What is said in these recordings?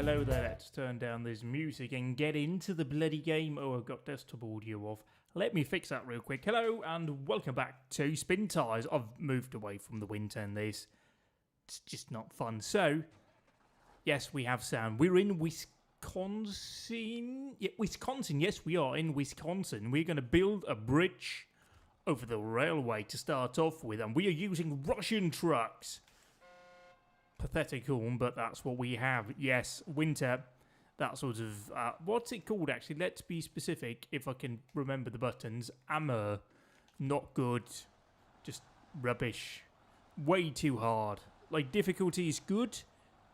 hello there, let's turn down this music and get into the bloody game. Oh, I've got desktop audio off. Let me fix that real quick. Hello and welcome back to Spin Tires. I've moved away from the winter and this. It's just not fun. So, yes, we have sound. We're in Wisconsin. Yeah, Wisconsin, yes, we are in Wisconsin. We're going to build a bridge over the railway to start off with, and we are using Russian trucks. Pathetic horn, but that's what we have. Yes, winter, that sort of, what's it called actually? Let's be specific if I can remember the buttons. Ammer, not good, just rubbish, way too hard. Like, difficulty is good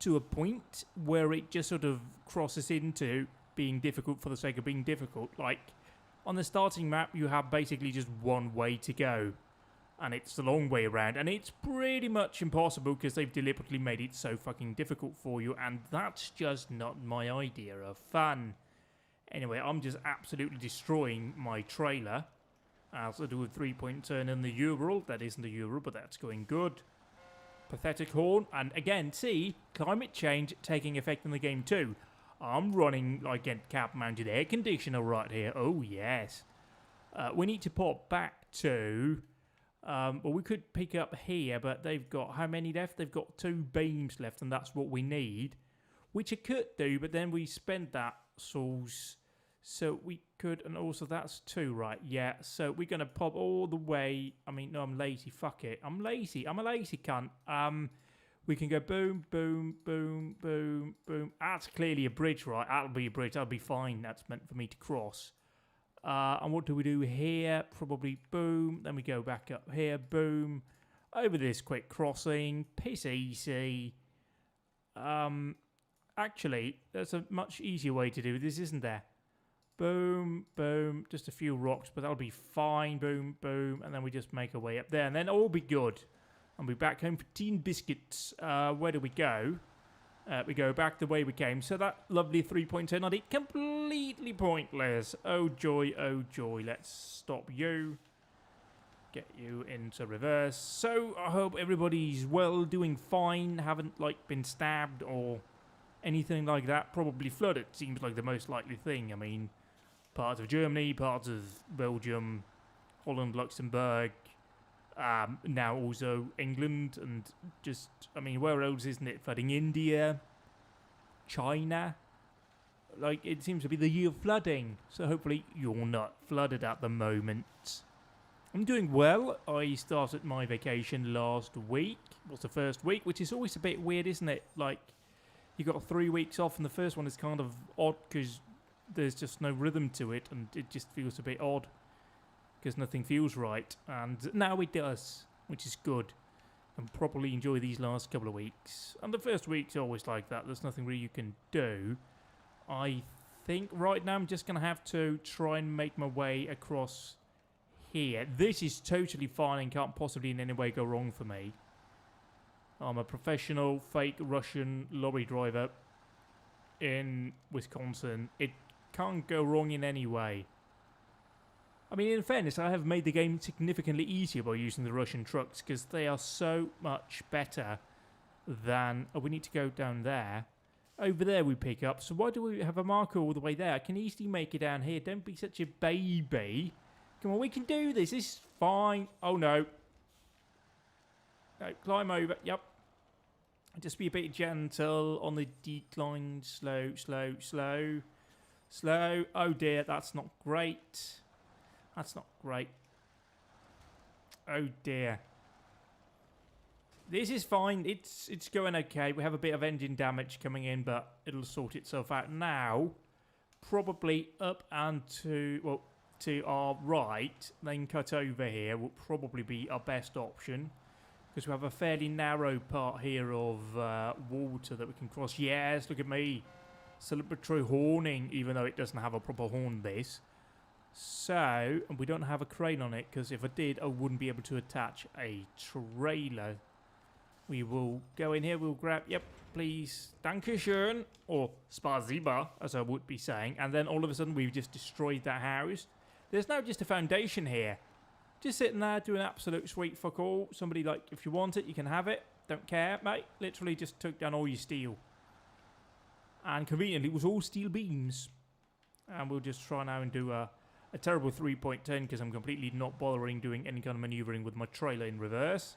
to a point where it just sort of crosses into being difficult for the sake of being difficult. Like, on the starting map, you have basically just one way to go. And it's the long way around, and it's pretty much impossible because they've deliberately made it so fucking difficult for you, and that's just not my idea of fun. Anyway, I'm just absolutely destroying my trailer. I also do a 3-point turn in the Ural. That isn't a Ural, but that's going good. Pathetic horn, and again, see, climate change taking effect in the game too. I'm running like a cab-mounted air conditioner right here. Oh, yes. We need to pop back to... well, we could pick up here, but they've got how many left? They've got 2 beams left, and that's what we need. Which I could do, but then we spend that sauce. So we could, and also that's 2, right? Yeah, so we're going to pop all the way. I mean, no, I'm lazy. Fuck it. I'm lazy. I'm a lazy cunt. We can go boom, boom, boom, boom, boom. That's clearly a bridge, right? That'll be a bridge. That'll be fine. That's meant for me to cross. And what do we do here? Probably boom. Then we go back up here. Boom. Over this quick crossing. Piss easy. Actually, there's a much easier way to do this, isn't there? Boom, boom. Just a few rocks, but that'll be fine. Boom, boom. And then we just make our way up there. And then all be good. And we'll be back home for tea and biscuits. Where do we go? We go back the way we came. So that lovely 3-point turn on it, completely pointless. Oh joy, oh joy. Let's stop you. Get you into reverse. So I hope everybody's well, doing fine. Haven't like been stabbed or anything like that. Probably flooded seems like the most likely thing. I mean, parts of Germany, parts of Belgium, Holland, Luxembourg. Now also England, and just, I mean, where else isn't it flooding? India, China, like, it seems to be the year of flooding, so hopefully you're not flooded at the moment. I'm doing well. I started my vacation last week. It was the first week, which is always a bit weird, isn't it? Like, you got 3 weeks off, and the first one is kind of odd because there's just no rhythm to it, and it just feels a bit odd. Because nothing feels right, and now it does, which is good. And properly enjoy these last couple of weeks. And the first week's always like that, there's nothing really you can do. I think right now I'm just going to have to try and make my way across here. This is totally fine and can't possibly in any way go wrong for me. I'm a professional fake Russian lorry driver in Wisconsin. It can't go wrong in any way. I mean, in fairness, I have made the game significantly easier by using the Russian trucks because they are so much better than... Oh, we need to go down there. Over there we pick up. So why do we have a marker all the way there? I can easily make it down here. Don't be such a baby. Come on, we can do this. This is fine. Oh, no. No, climb over. Yep. Just be a bit gentle on the decline. Slow, slow, slow. Slow. Oh, dear. That's not great. That's not great. Oh dear. This is fine. It's going okay. We have a bit of engine damage coming in, but it'll sort itself out now. Probably up and to our right, then cut over here will probably be our best option. Because we have a fairly narrow part here of water that we can cross. Yes, look at me. Celebratory horning, even though it doesn't have a proper horn base. So, and we don't have a crane on it, because if I did, I wouldn't be able to attach a trailer. We will go in here, we'll grab, yep, please, dankeschön, or spasiba, as I would be saying, and then all of a sudden we've just destroyed that house. There's now just a foundation here. Just sitting there doing absolute sweet fuck all. Somebody like, if you want it, you can have it. Don't care, mate. Literally just took down all your steel. And conveniently, it was all steel beams. And we'll just try now and do a terrible 3.10 because I'm completely not bothering doing any kind of maneuvering with my trailer in reverse.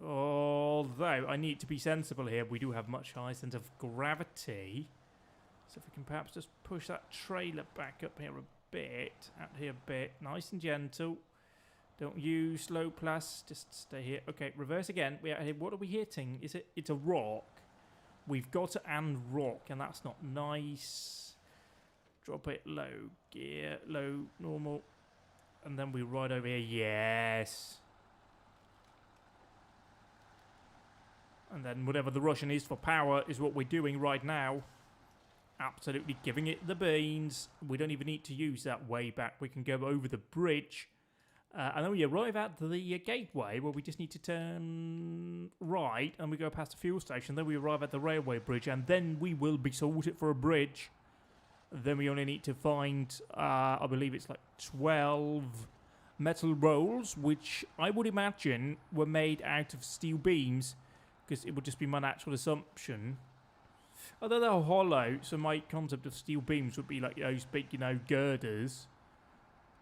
Although, I need to be sensible here. We do have much higher sense of gravity. So if we can perhaps just push that trailer back up here a bit. Out here a bit. Nice and gentle. Don't use slow plus. Just stay here. Okay, reverse again. What are we hitting? It's a rock. We've got to and rock, and that's not nice. Drop it low. Gear. Low. Normal. And then we ride over here. Yes. And then whatever the Russian is for power is what we're doing right now. Absolutely giving it the beans. We don't even need to use that way back. We can go over the bridge. And then we arrive at the gateway where we just need to turn right. And we go past the fuel station. Then we arrive at the railway bridge. And then we will be sorted for a bridge. Then we only need to find, I believe it's like 12 metal rolls. Which I would imagine were made out of steel beams. Because it would just be my natural assumption. Although they're hollow, so my concept of steel beams would be like those big, girders.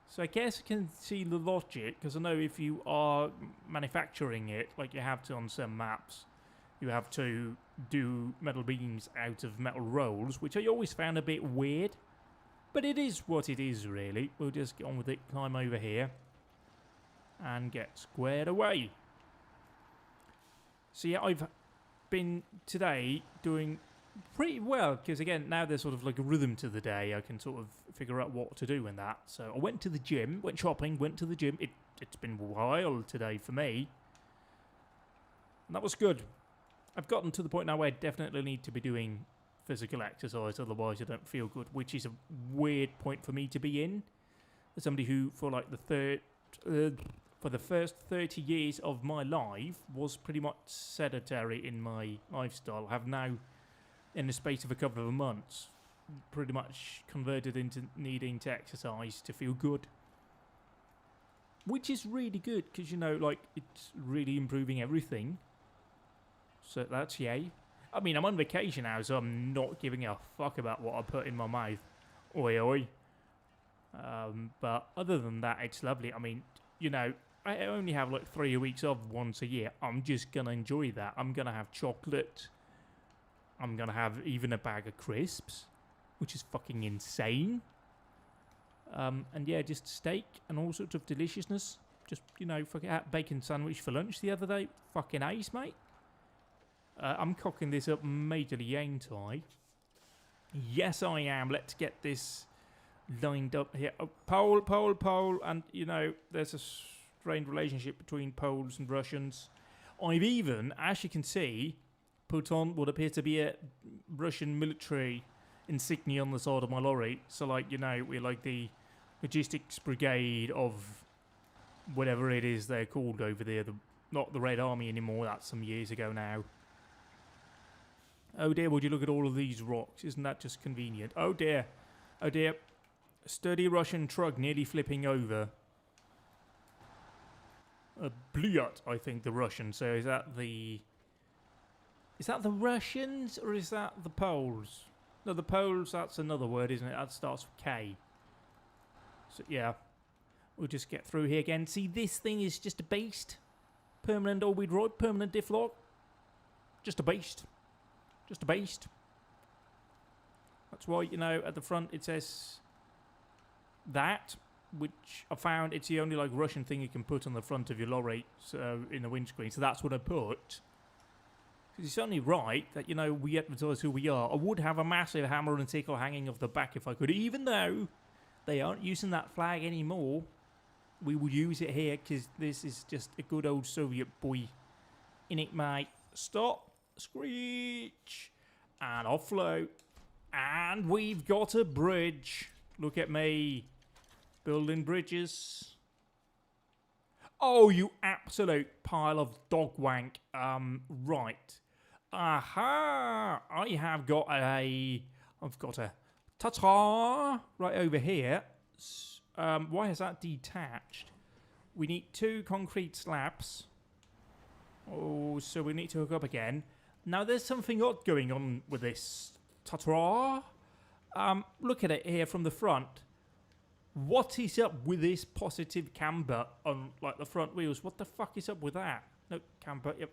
So I guess I can see the logic, because I know if you are manufacturing it, like you have to on some maps, you have to do metal beams out of metal rolls, which I always found a bit weird. But it is what it is, really. We'll just get on with it, climb over here, and get squared away. So yeah, I've been today doing pretty well, because again, now there's sort of like a rhythm to the day. I can sort of figure out what to do in that. So I went to the gym, went shopping, went to the gym. It's been a while today for me. And that was good. I've gotten to the point now where I definitely need to be doing physical exercise, otherwise I don't feel good, which is a weird point for me to be in. As somebody who, for like for the first 30 years of my life, was pretty much sedentary in my lifestyle. I have now, in the space of a couple of months, pretty much converted into needing to exercise to feel good. Which is really good, because, it's really improving everything. So that's yay. I mean, I'm on vacation now, so I'm not giving a fuck about what I put in my mouth. Oi, oi. But other than that, it's lovely. I mean, I only have like 3 weeks off once a year. I'm just going to enjoy that. I'm going to have chocolate. I'm going to have even a bag of crisps, which is fucking insane. And yeah, just steak and all sorts of deliciousness. Just, fucking had bacon sandwich for lunch the other day. Fucking ace, mate. I'm cocking this up majorly, ain't I? Yes, I am. Let's get this lined up here. Oh, Pole. And, there's a strained relationship between Poles and Russians. I've even, as you can see, put on what appears to be a Russian military insignia on the side of my lorry. So, we're like the logistics brigade of whatever it is they're called over there. Not the Red Army anymore. That's some years ago now. Oh dear, would you look at all of these rocks? Isn't that just convenient? Oh dear. Oh dear. A sturdy Russian truck nearly flipping over. A Blyat, I think, the Russian. So is that the Russians or is that the Poles? No, the Poles, that's another word, isn't it? That starts with K. So yeah. We'll just get through here again. See, this thing is just a beast. Permanent all-wheel drive, permanent diff lock. Just a beast. Just a beast. That's why, at the front it says that, which I found it's the only Russian thing you can put on the front of your lorry, so in the windscreen. So that's what I put. Because it's only right that, we advertise who we are. I would have a massive hammer and sickle hanging off the back if I could, even though they aren't using that flag anymore. We would use it here because this is just a good old Soviet boy. In it, mate. Stop. Screech. And offload. And we've got a bridge. Look at me. Building bridges. Oh, you absolute pile of dog wank. Right. Aha. I've got a ta-ta right over here. Why is that detached? We need 2 concrete slabs. Oh, so we need to hook up again. Now, there's something odd going on with this Tatra. Look at it here from the front. What is up with this positive camber on like the front wheels? What the fuck is up with that? No, camber, yep.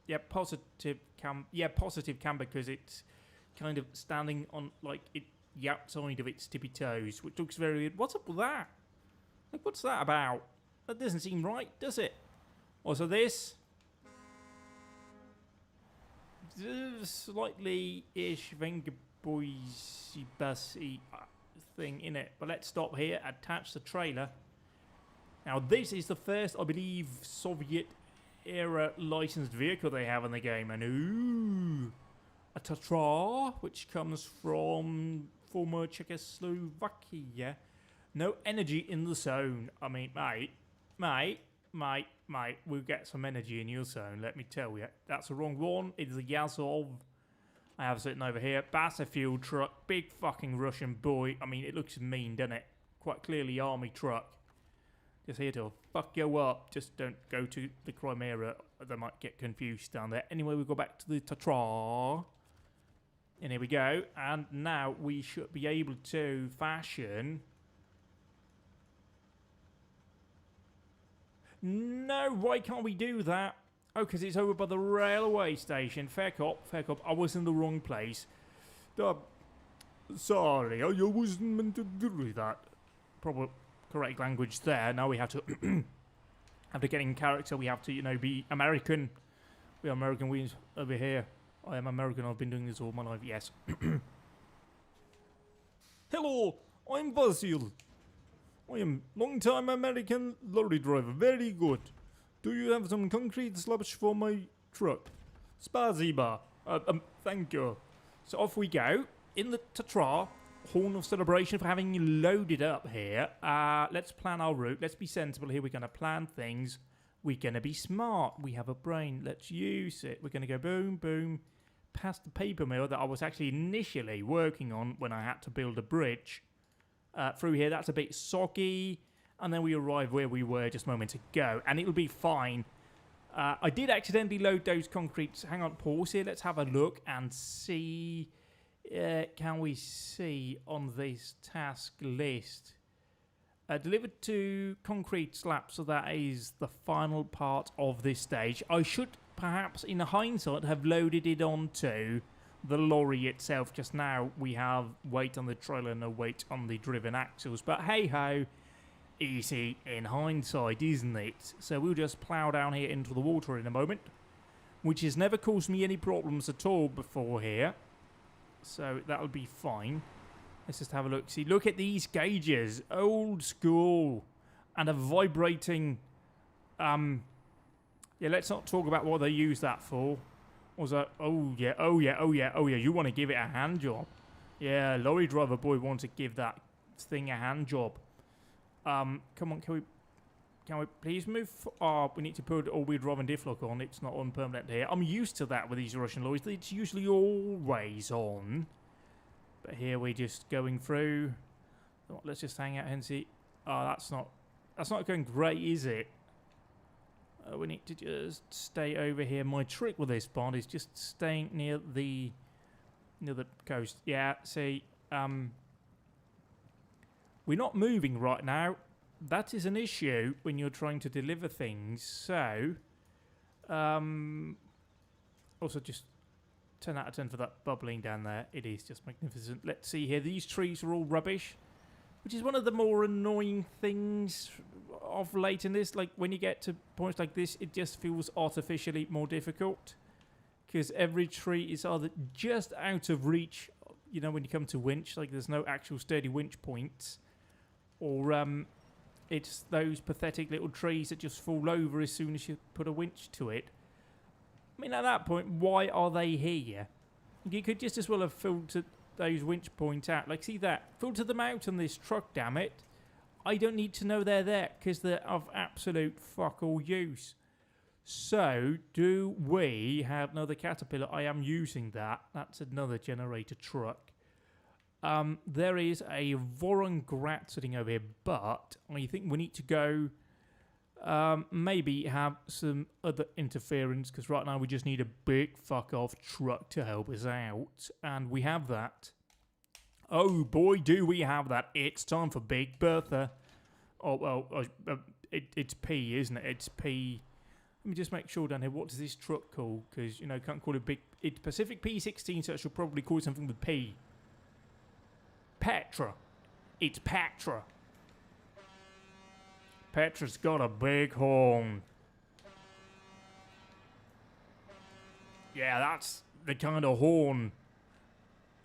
Yeah, positive camber because it's kind of standing on like it the outside of its tippy toes, which looks very weird. What's up with that? Like, what's that about? That doesn't seem right, does it? Also, this slightly-ish Vengaboysy bussy thing in it. But let's stop here, attach the trailer. Now, this is the first, I believe, Soviet-era licensed vehicle they have in the game. And ooh, a Tatra, which comes from former Czechoslovakia. No energy in the zone. I mean, mate, we'll get some energy in your zone, let me tell you. That's the wrong one. It's a Yazov. I have sitting over here. That's a fuel truck. Big fucking Russian boy. I mean, it looks mean, doesn't it? Quite clearly army truck. Just here to fuck you up. Just don't go to the Crimea. They might get confused down there. Anyway, we'll go back to the Tatra. And here we go. And now we should be able to fashion... No, why can't we do that? Oh, because it's over by the railway station. Fair cop, fair cop. I was in the wrong place. Sorry, I wasn't meant to do that. Proper correct language there. Now we have to have to get in character. We have to, you know, be American. We are American wings over here. I am American. I've been doing this all my life. Yes. Hello, I'm Vasil. I am long-time American lorry driver. Very good. Do you have some concrete slabs for my truck? Spasiba. Thank you. So off we go. In the Tatra, horn of celebration for having loaded up here. Let's plan our route. Let's be sensible here. We're going to plan things. We're going to be smart. We have a brain. Let's use it. We're going to go boom, boom, past the paper mill that I was actually initially working on when I had to build a bridge. Through here, that's a bit soggy, and then we arrive where we were just moments ago, and it'll be fine. I did accidentally load those concretes. Hang on, pause here. Let's have a look and see. Can we see on this task list? Delivered to concrete slabs, so that is the final part of this stage. I should perhaps, in hindsight, have loaded it onto the lorry itself. Just now we have weight on the trailer and no weight on the driven axles, but hey ho, easy in hindsight, isn't it? So we'll just plow down here into the water in a moment, which has never caused me any problems at all before here, so that'll be fine. Let's just have a look. See, look at these gauges, old school, and a vibrating yeah, let's not talk about what they use that for. Was that? Oh yeah, you want to give it a hand job. Yeah, lorry driver boy wants to give that thing a hand job. Come on, can we please move? We need to put all-wheel drive and diff lock on. It's not on permanent here. I'm used to that with these Russian lorries. It's usually always on. But here we're just going through. Let's just hang out and see. Oh, that's not going great, is it? We need to just stay over here. My trick with this bond is just staying near the coast. Yeah, see, we're not moving right now. That is an issue when you're trying to deliver things. So, also just 10 out of 10 for that bubbling down there. It is just magnificent. Let's see here. These trees are all rubbish, which is one of the more annoying things of late in this. Like, when you get to points like this, it just feels artificially more difficult, because every tree is either just out of reach, you know, when you come to winch, like there's no actual sturdy winch points, or it's those pathetic little trees that just fall over as soon as you put a winch to it. I mean, at that point, why are they here? You could just as well have filtered those winch points out. Like, see that? Filter them out on this truck, damn it. I don't need to know they're there, because they're of absolute fuck all use. So, do we have another Caterpillar? I am using that. That's another generator truck. There is a Vorongrat sitting over here, but I think we need to go Maybe have some other interference, because right now we just need a big fuck-off truck to help us out, and we have that. Oh boy, do we have that. It's time for Big Bertha. Oh, well, it's P, isn't it? It's P. Let me just make sure down here, what is this truck called? Because, you know, can't call it big. It's Pacific P16, so I should probably call it something with P. Petra. It's Petra. Petra's got a big horn. Yeah, that's the kind of horn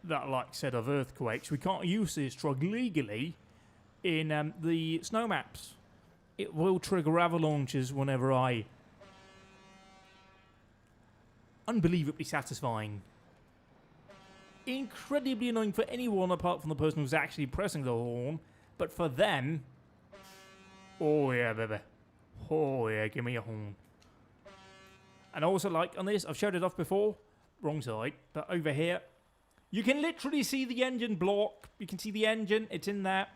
that, like I said, of earthquakes. We can't use this truck legally in the snow maps. It will trigger avalanches whenever I... Unbelievably satisfying. Incredibly annoying for anyone apart from the person who's actually pressing the horn. But for them... Oh yeah, baby. Oh yeah, give me a horn. And also, like on this, I've showed it off before. Wrong side. But over here, you can literally see the engine block. You can see the engine. It's in there.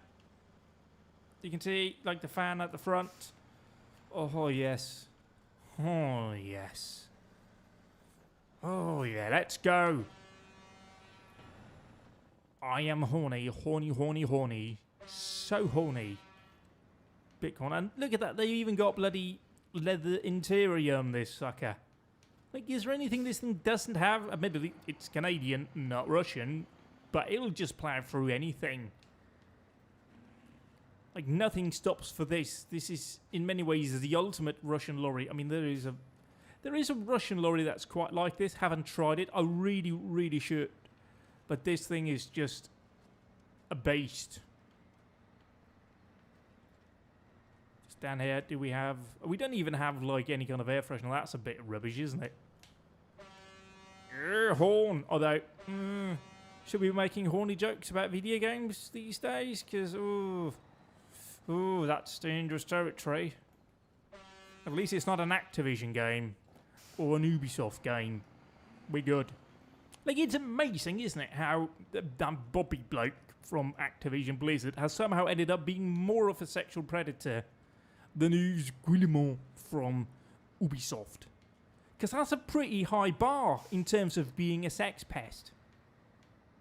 You can see, like, the fan at the front. Oh, yes. Oh, yes. Oh, yeah, let's go. I am horny, horny, horny, horny. So horny. Bitcoin. And look at that, they even got bloody leather interior on this sucker. Like, is there anything this thing doesn't have? Admittedly, it's Canadian, not Russian. But it'll just plow through anything. Like, nothing stops for this. This is, in many ways, the ultimate Russian lorry. I mean, there is a Russian lorry that's quite like this. Haven't tried it. I really, really should. But this thing is just a beast. Just down here, do we have... We don't even have, like, any kind of air freshener. That's a bit rubbish, isn't it? Horn. Although, should we be making horny jokes about video games these days? Because, ooh, that's dangerous territory. At least it's not an Activision game. Or an Ubisoft game. We're good. Like, it's amazing, isn't it, how that Bobby bloke from Activision Blizzard has somehow ended up being more of a sexual predator than Yves Guillemot from Ubisoft. Because that's a pretty high bar in terms of being a sex pest.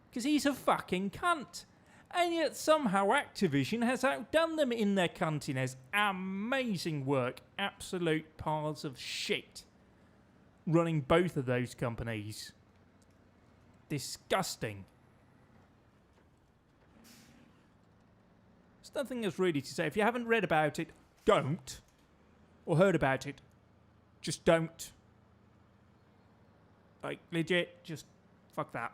Because he's a fucking cunt. And yet somehow Activision has outdone them in their cuntiness. Amazing work. Absolute piles of shit. Running both of those companies. Disgusting. There's nothing else really to say. If you haven't read about it, don't. Or heard about it, just don't. Like, legit, just fuck that.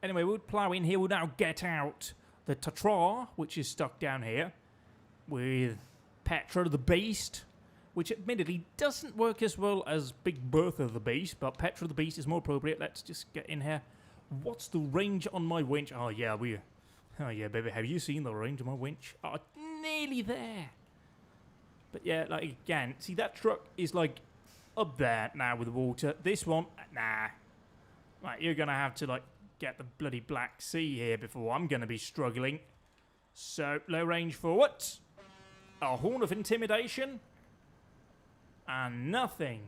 Anyway, we'll plow in here. We'll now get out the Tatra, which is stuck down here, with Petra the Beast, which admittedly doesn't work as well as Big Bertha the Beast, but Petra the Beast is more appropriate. Let's just get in here. What's the range on my winch? Oh yeah, baby, have you seen the range of my winch? Oh, nearly there. But yeah, like, again, see, that truck is like up there now with the water. This one, nah. Like, you're gonna have to, like, get the bloody Black Sea here before I'm gonna be struggling. So, low range forward. A horn of intimidation. And nothing.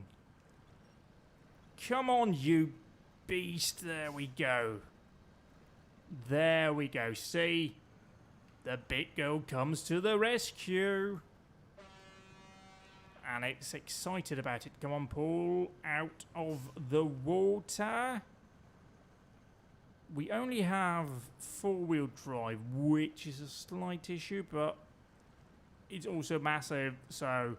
Come on, you beast. There we go. There we go. See? The big girl comes to the rescue. And it's excited about it. Come on, pull out of the water. We only have 4-wheel drive, which is a slight issue, but it's also massive, so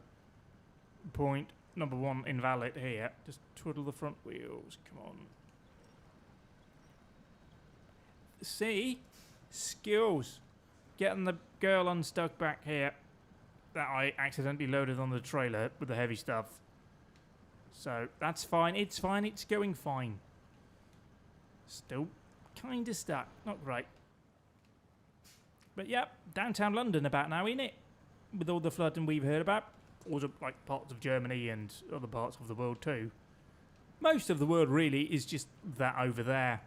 point number 1 invalid here. Just twiddle the front wheels, come on. See? Skills. Getting the girl unstuck back here that I accidentally loaded on the trailer with the heavy stuff. So, that's fine. It's fine. It's going fine. Still kind of stuck. Not great. But yeah, downtown London about now, ain't it? With all the flooding we've heard about. Also, like, parts of Germany and other parts of the world too. Most of the world really is just that over there.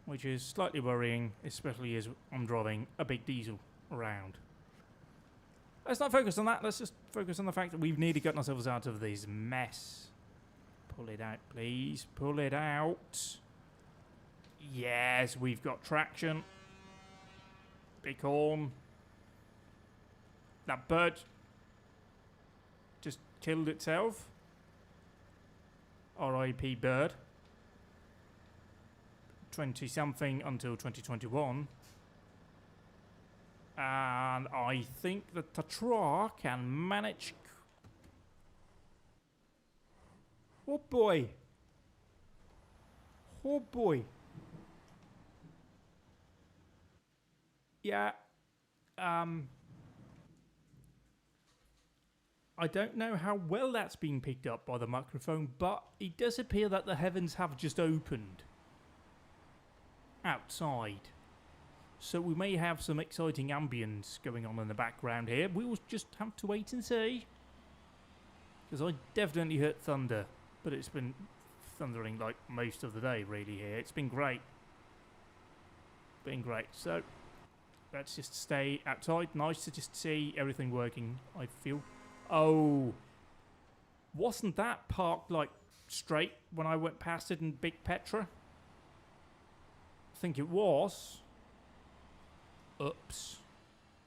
Which is slightly worrying, especially as I'm driving a big diesel around. Let's not focus on that. Let's just focus on the fact that we've nearly gotten ourselves out of this mess. Pull it out, please. Pull it out. Yes, we've got traction. Big horn. That bird just killed itself. R.I.P. bird. 20-something until 2021. And I think that the truck can manage... Oh boy. Oh boy. Yeah. I don't know how well that's been picked up by the microphone, but it does appear that the heavens have just opened outside. So we may have some exciting ambience going on in the background here. We will just have to wait and see. Because I definitely heard thunder, but it's been thundering like most of the day really here. It's been great. Been great. So let's just stay outside. Nice to just see everything working, I feel. Oh, wasn't that parked like straight when I went past it in Big Petra? I think it was. Oops.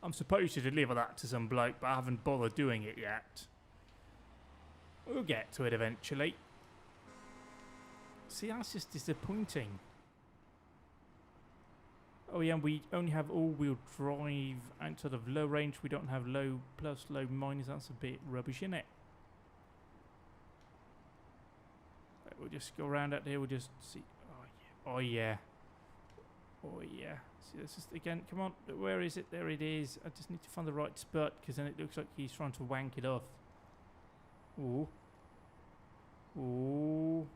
I'm supposed to deliver that to some bloke, but I haven't bothered doing it yet. We'll get to it eventually. See, that's just disappointing. Oh yeah, we only have all-wheel drive outside of low range. We don't have low plus, low minus. That's a bit rubbish, isn't it? Right, we'll just go around out here. We'll just see. Oh yeah. Oh yeah. See, this is again. Come on. Where is it? There it is. I just need to find the right spot because then it looks like he's trying to wank it off. Ooh. Ooh.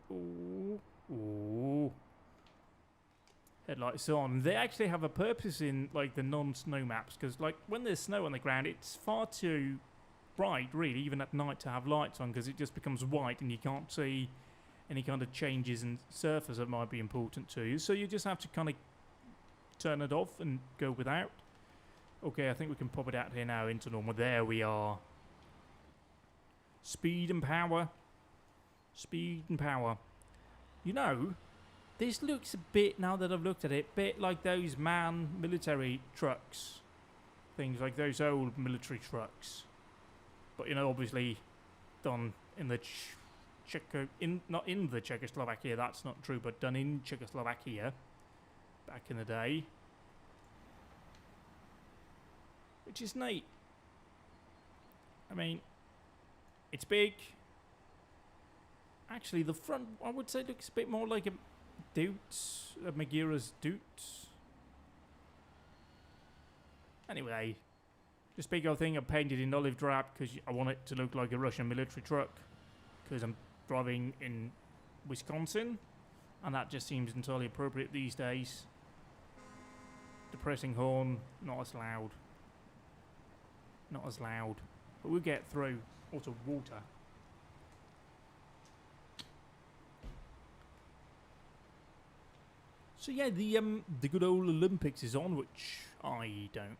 Ooh. Ooh. Headlights on. They actually have a purpose in like the non-snow maps because like when there's snow on the ground it's far too bright really even at night to have lights on because it just becomes white and you can't see any kind of changes in surface that might be important to you, so you just have to kind of turn it off and go without. Okay, I think we can pop it out here now into normal. There we are. Speed and power. Speed and power. You know, this looks a bit, now that I've looked at it, bit like those MAN military trucks. Things like those old military trucks. But, you know, obviously done in the not in the Czechoslovakia, that's not true, but done in Czechoslovakia back in the day. Which is neat. I mean, it's big. Actually, the front, I would say, looks a bit more like a Magira's Doot. Anyway, this big old thing I painted in olive drab because I want it to look like a Russian military truck because I'm driving in Wisconsin and that just seems entirely appropriate these days. Depressing horn, not as loud. Not as loud. But we'll get through. Also water. So yeah, the good old Olympics is on, which I don't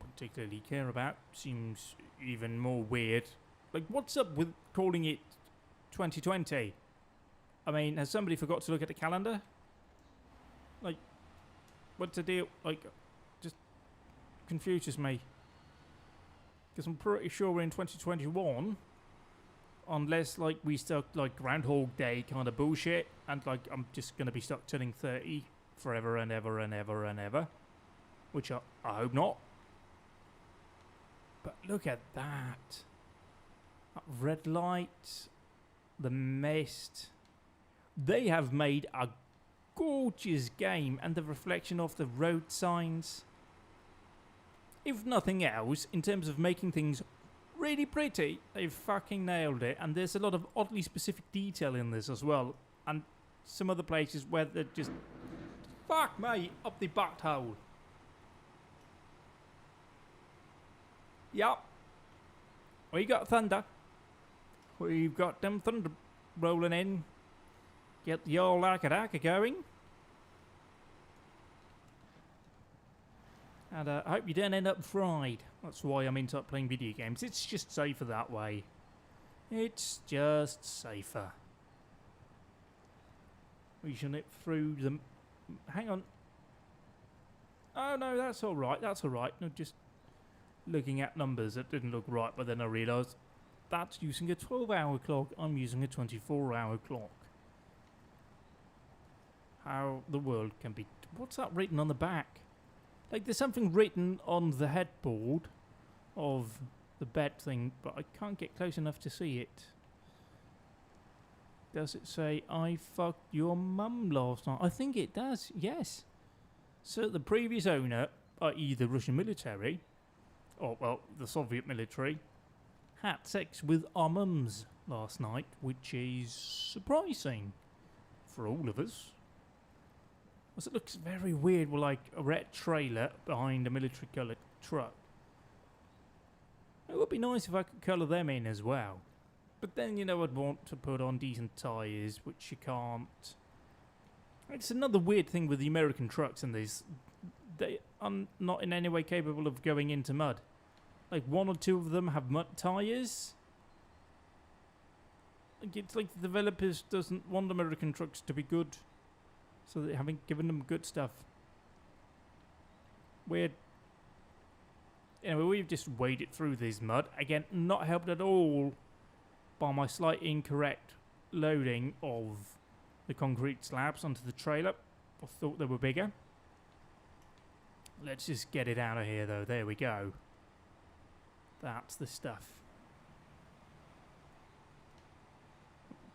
particularly care about. Seems even more weird. Like, what's up with calling it 2020? I mean, has somebody forgot to look at the calendar? Like, what's the deal? Like, just confuses me. Because I'm pretty sure we're in 2021. Unless, like, we stuck, like, Groundhog Day kind of bullshit. And, like, I'm just going to be stuck turning 30 forever and ever and ever and ever. Which I hope not. But look at that. That red light. The mist. They have made a gorgeous game. And the reflection of the road signs. If nothing else, in terms of making things really pretty, they've fucking nailed it. And there's a lot of oddly specific detail in this as well. And some other places where they're just... Fuck me, up the butthole. Yup. We got thunder. We've got them thunder rolling in. Get the old Akadaka going. And I hope you don't end up fried. That's why I'm into playing video games. It's just safer that way. It's just safer. We should nip through them. Hang on. Oh no, that's alright. That's alright. No, just looking at numbers that didn't look right, but then I realised that's using a 12-hour clock. I'm using a 24-hour clock. How the world can be... What's that written on the back? Like, there's something written on the headboard of the bed thing, but I can't get close enough to see it. Does it say, I fucked your mum last night? I think it does, yes. So the previous owner, i.e. the Russian military, or, well, the Soviet military, had sex with our mums last night, which is surprising for all of us. It looks very weird with like a red trailer behind a military coloured truck. It would be nice if I could colour them in as well. But then, you know, I'd want to put on decent tyres, which you can't. It's another weird thing with the American trucks and these. They are not in any way capable of going into mud. Like, one or two of them have mud tyres. Like, it's like the developers doesn't want American trucks to be good. So they haven't given them good stuff. Weird. Anyway, we've just waded through this mud. Again, not helped at all by my slight incorrect loading of the concrete slabs onto the trailer. I thought they were bigger. Let's just get it out of here though. There we go. That's the stuff.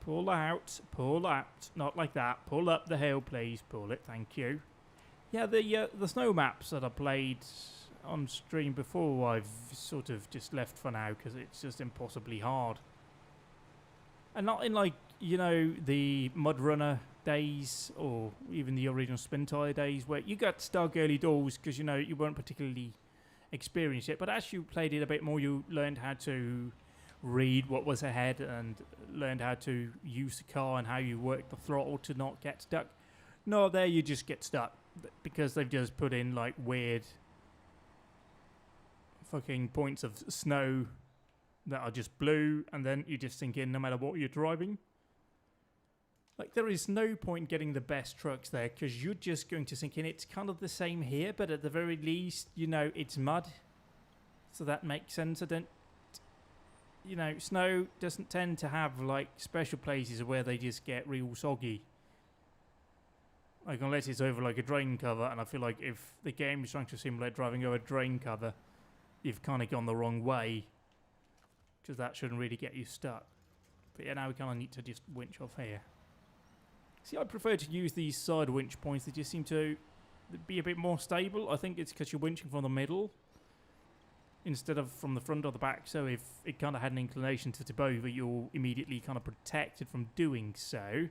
Pull out, not like that. Pull up the hill, please. Pull it, thank you. Yeah, the snow maps that I played on stream before, I've sort of just left for now because it's just impossibly hard. And not in like, you know, the Mud Runner days or even the original Spin Tire days where you got stuck early doors because, you know, you weren't particularly experienced yet. But as you played it a bit more, you learned how to read what was ahead and learned how to use the car and how you work the throttle to not get stuck. No, there you just get stuck because they've just put in like weird fucking points of snow that are just blue and then you just sink in no matter what you're driving. Like, there is no point getting the best trucks there because you're just going to sink in. It's kind of the same here, but at the very least, you know, it's mud. So that makes sense. I don't, you know, snow doesn't tend to have like special places where they just get real soggy. Like, unless it's over like a drain cover, and I feel like if the game is trying to simulate driving over a drain cover, you've kind of gone the wrong way. Because that shouldn't really get you stuck. But yeah, now we kind of need to just winch off here. See, I prefer to use these side winch points. They just seem to be a bit more stable. I think it's because you're winching from the middle instead of from the front or the back. So if it kind of had an inclination to tip over, you're immediately kind of protected from doing so.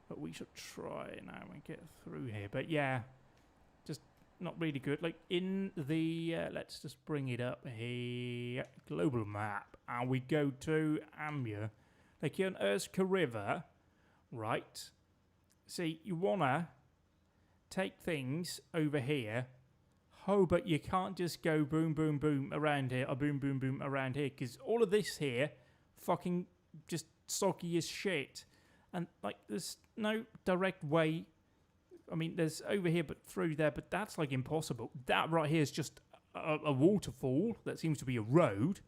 But we should try now and get through here. But yeah, just not really good. Like in the, let's just bring it up here, global map. And we go to Amur. Like here on Erska River, right? See, you want to take things over here. Oh, but you can't just go boom, boom, boom around here, or boom, boom, boom around here, because all of this here, fucking just soggy as shit. And, like, there's no direct way. I mean, there's over here, but through there, but that's, like, impossible. That right here is just a waterfall that seems to be a road.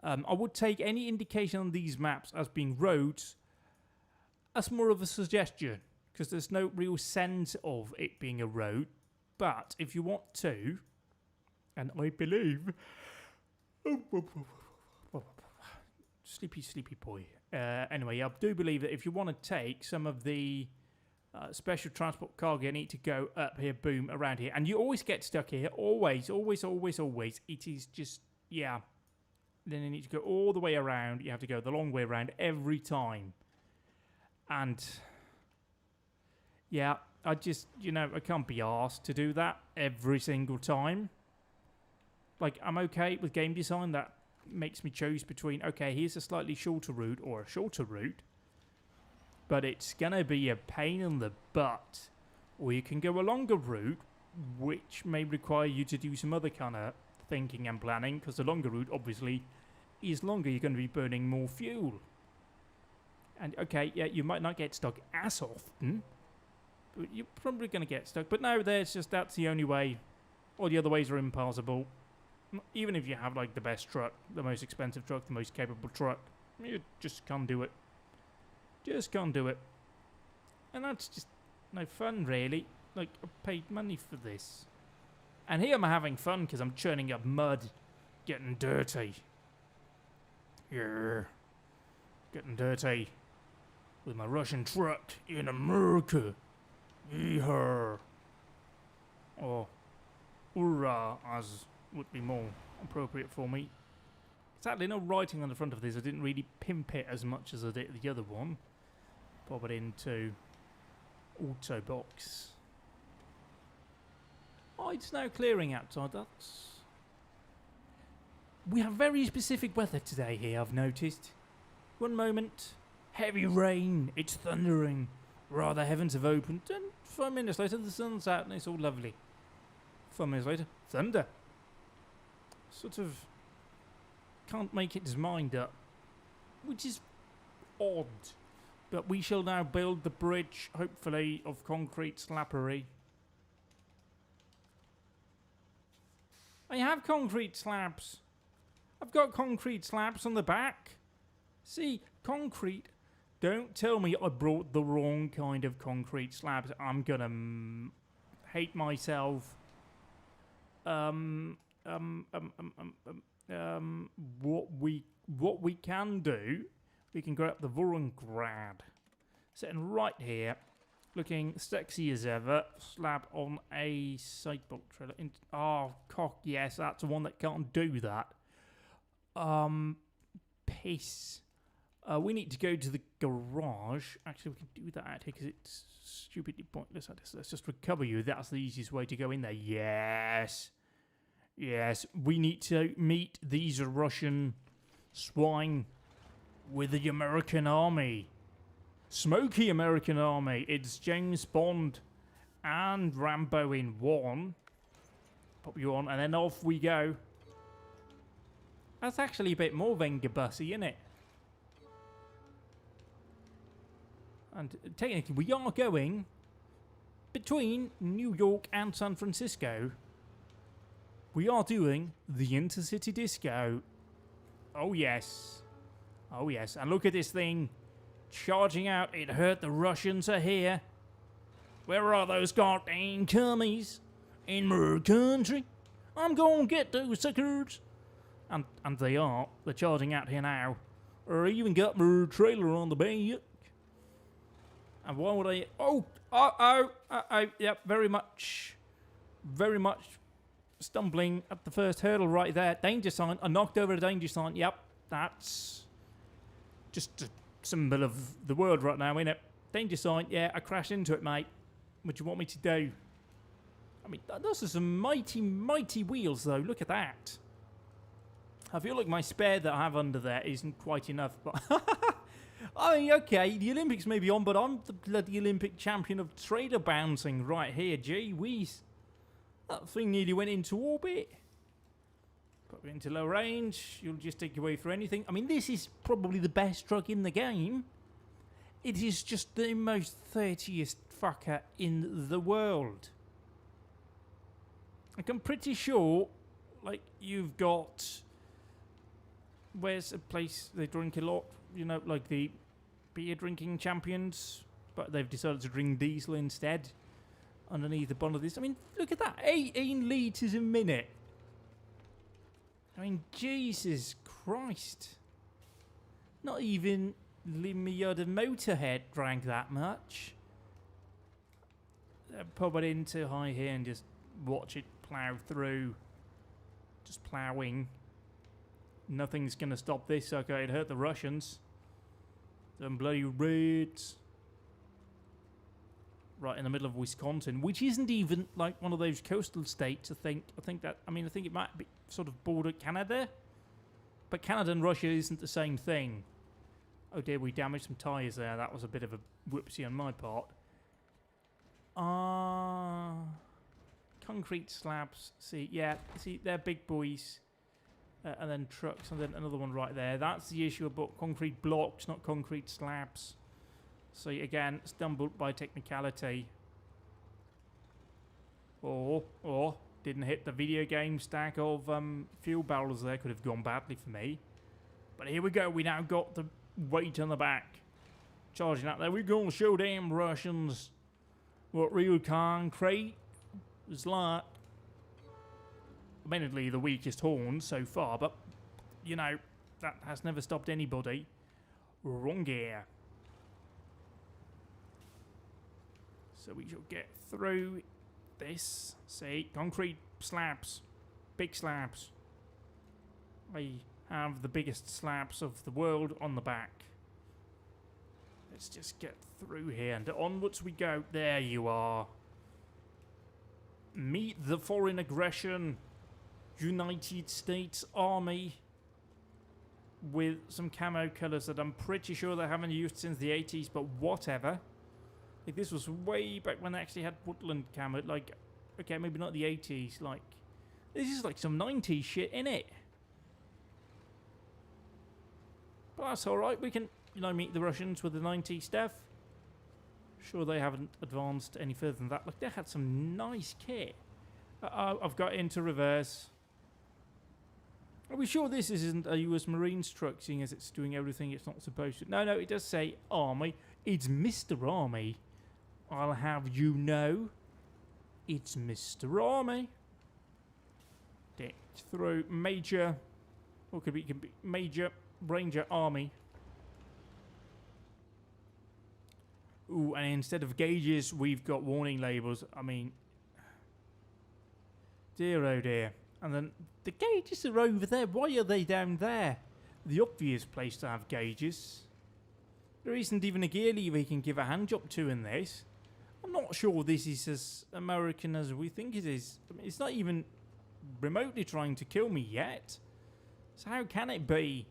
I would take any indication on these maps as being roads as more of a suggestion, because there's no real sense of it being a road. But if you want to, and I believe, sleepy boy. Anyway, I do believe that if you want to take some of the special transport cargo, you need to go up here, boom, around here, and you always get stuck here. Always. It is just, yeah. Then you need to go all the way around. You have to go the long way around every time. And yeah, I just, you know, I can't be asked to do that every single time. Like, I'm okay with game design that makes me choose between, okay, here's a slightly shorter route or a shorter route, but it's gonna be a pain in the butt. Or you can go a longer route, which may require you to do some other kind of thinking and planning, because the longer route, obviously, is longer. You're going to be burning more fuel. And, okay, yeah, you might not get stuck as often, but you're probably going to get stuck. But no, that's the only way. All the other ways are impossible. Even if you have, like, the best truck, the most expensive truck, the most capable truck, you just can't do it. Just can't do it. And that's just no fun, really. Like, I paid money for this. And here I'm having fun because I'm churning up mud, getting dirty. Yeah. Getting dirty with my Russian truck in America. Yeehaw. Or, hurrah, as would be more appropriate for me. Sadly, no writing on the front of this. I didn't really pimp it as much as I did the other one. Pop it into auto box. Oh, it's now clearing outside. We have very specific weather today here, I've noticed. One moment, heavy rain, it's thundering. The heavens have opened, and 5 minutes later the sun's out and it's all lovely. 5 minutes later, thunder. Sort of can't make its mind up, which is odd. But we shall now build the bridge, hopefully, of concrete slabbery. I have concrete slabs. I've got concrete slabs on the back. See, concrete. Don't tell me I brought the wrong kind of concrete slabs. I'm gonna hate myself. What we can do, we can grab the Vorungrad, sitting right here, looking sexy as ever. Slab on a sidebolt trailer. Oh, cock, yes, that's the one that can't do that. Piss. We need to go to the garage. Actually, we can do that out here because it's stupidly pointless. Let's just recover you. That's the easiest way to go in there. Yes. Yes, we need to meet these Russian swine with the American army. Smoky American army. It's James Bond and Rambo in one. Pop you on, and then off we go. That's actually a bit more Venga-bussy, isn't it? And technically, we are going between New York and San Francisco. We are doing the intercity disco. Oh, yes. Oh, yes. And look at this thing charging out. It hurt the Russians are here. Where are those goddamn commies in my country? I'm gonna get those suckers. And they are. They're charging out here now. Or even got my trailer on the back. And why would I... Oh, yep, very much stumbling at the first hurdle right there. Danger sign. I knocked over the danger sign. Yep, that's just a symbol of the world right now, innit? Danger sign. Yeah, I crashed into it, mate. What do you want me to do? I mean, those are some mighty, mighty wheels, though. Look at that. I feel like my spare that I have under there isn't quite enough, but... I mean, okay, the Olympics may be on, but I'm the bloody Olympic champion of trailer bouncing right here. Gee whiz. That thing nearly went into orbit. Put it into low range. You'll just take your way through anything. I mean, this is probably the best truck in the game. It is just the most 30th fucker in the world. Like, I'm pretty sure, like, you've got... Where's a place they drink a lot? You know, like the beer drinking champions, but they've decided to drink diesel instead underneath the bonnet of this. I mean, look at that, 18 litres a minute. I mean, Jesus Christ. Not even Limiada Motorhead drank that much. Pop it into high here and just watch it plough through. Just ploughing. Nothing's going to stop this. Okay, it hurt the Russians. Them bloody Reds. Right in the middle of Wisconsin, which isn't even like one of those coastal states, I think it might be sort of border Canada. But Canada and Russia isn't the same thing. Oh dear, we damaged some tyres there. That was a bit of a whoopsie on my part. concrete slabs. See, yeah, see, they're big boys. And then trucks, and then another one right there. That's the issue about concrete blocks, not concrete slabs. So again, stumbled by technicality. Or didn't hit the video game stack of fuel barrels there. Could have gone badly for me. But here we go. We now got the weight on the back. Charging up there. We're going to show them Russians what real concrete is like. Admittedly, the weakest horn so far, but, you know, that has never stopped anybody. Wrong gear. So we shall get through this. See, concrete slabs. Big slabs. I have the biggest slabs of the world on the back. Let's just get through here and onwards we go. There you are. Meet the foreign aggression. United States Army with some camo colours that I'm pretty sure they haven't used since the 80s, but whatever. Like, this was way back when they actually had woodland camo. Like, okay, maybe not the 80s. Like, this is like some 90s shit, innit? But that's alright. We can, you know, meet the Russians with the 90s stuff. Sure, they haven't advanced any further than that. Like, they had some nice kit. I've got into reverse. Are we sure this isn't a US Marines truck, seeing as it's doing everything it's not supposed to? No, it does say Army. It's Mr. Army. I'll have you know. It's Mr. Army. Get through Major. What could be? It could be Major Ranger Army. Ooh, and instead of gauges, we've got warning labels. I mean, dear oh dear. And then the gauges are over there. Why are they down there? The obvious place to have gauges. There isn't even a gear lever you can give a hand job to in this. I'm not sure this is as American as we think it is. I mean, it's not even remotely trying to kill me yet. So how can it be?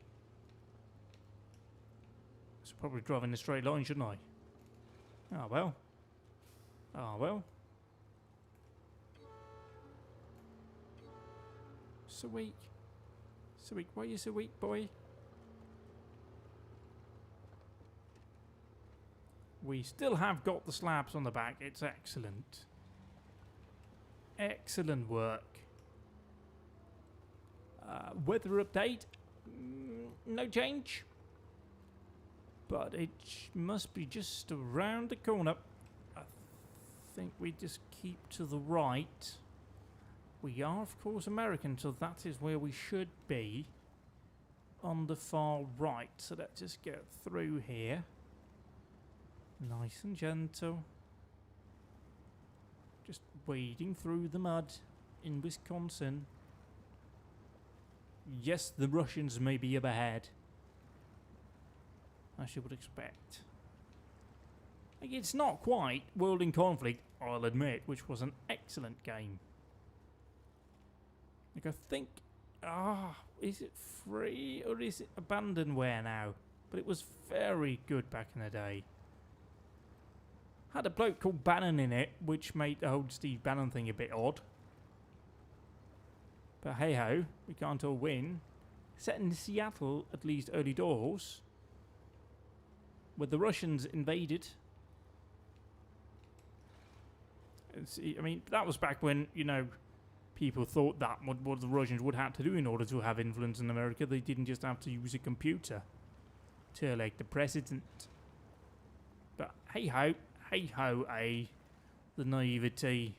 I should probably drive in a straight line, shouldn't I? Oh well. Oh well. So weak. So weak. Why are you so weak, boy? We still have got the slabs on the back. It's excellent. Excellent work. Weather update. No change. But it must be just around the corner. I think we just keep to the right. We are, of course, American, so that is where we should be. On the far right. So let's just get through here. Nice and gentle. Just wading through the mud in Wisconsin. Yes, the Russians may be up ahead, as you would expect. Like, it's not quite World in Conflict, I'll admit, which was an excellent game. Like, I think... is it free or is it abandonware now? But it was very good back in the day. Had a bloke called Bannon in it, which made the whole Steve Bannon thing a bit odd. But hey ho, we can't all win. Set in Seattle, at least early doors, where the Russians invaded. I mean, that was back when, you know, people thought that what the Russians would have to do in order to have influence in America. They didn't just have to use a computer to elect the president. But hey ho, the naivety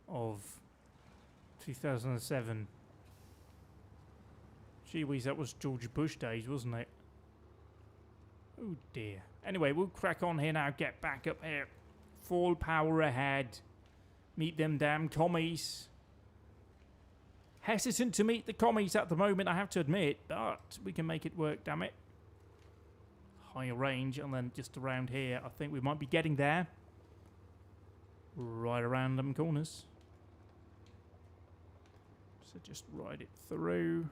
of 2007. Gee whiz, that was George Bush days, wasn't it? Oh dear. Anyway, we'll crack on here now. Get back up here. Full power ahead. Meet them damn commies. Hesitant to meet the commies at the moment, I have to admit, but we can make it work, damn it. Higher range, and then just around here, I think we might be getting there. Right around them corners. So just ride it through.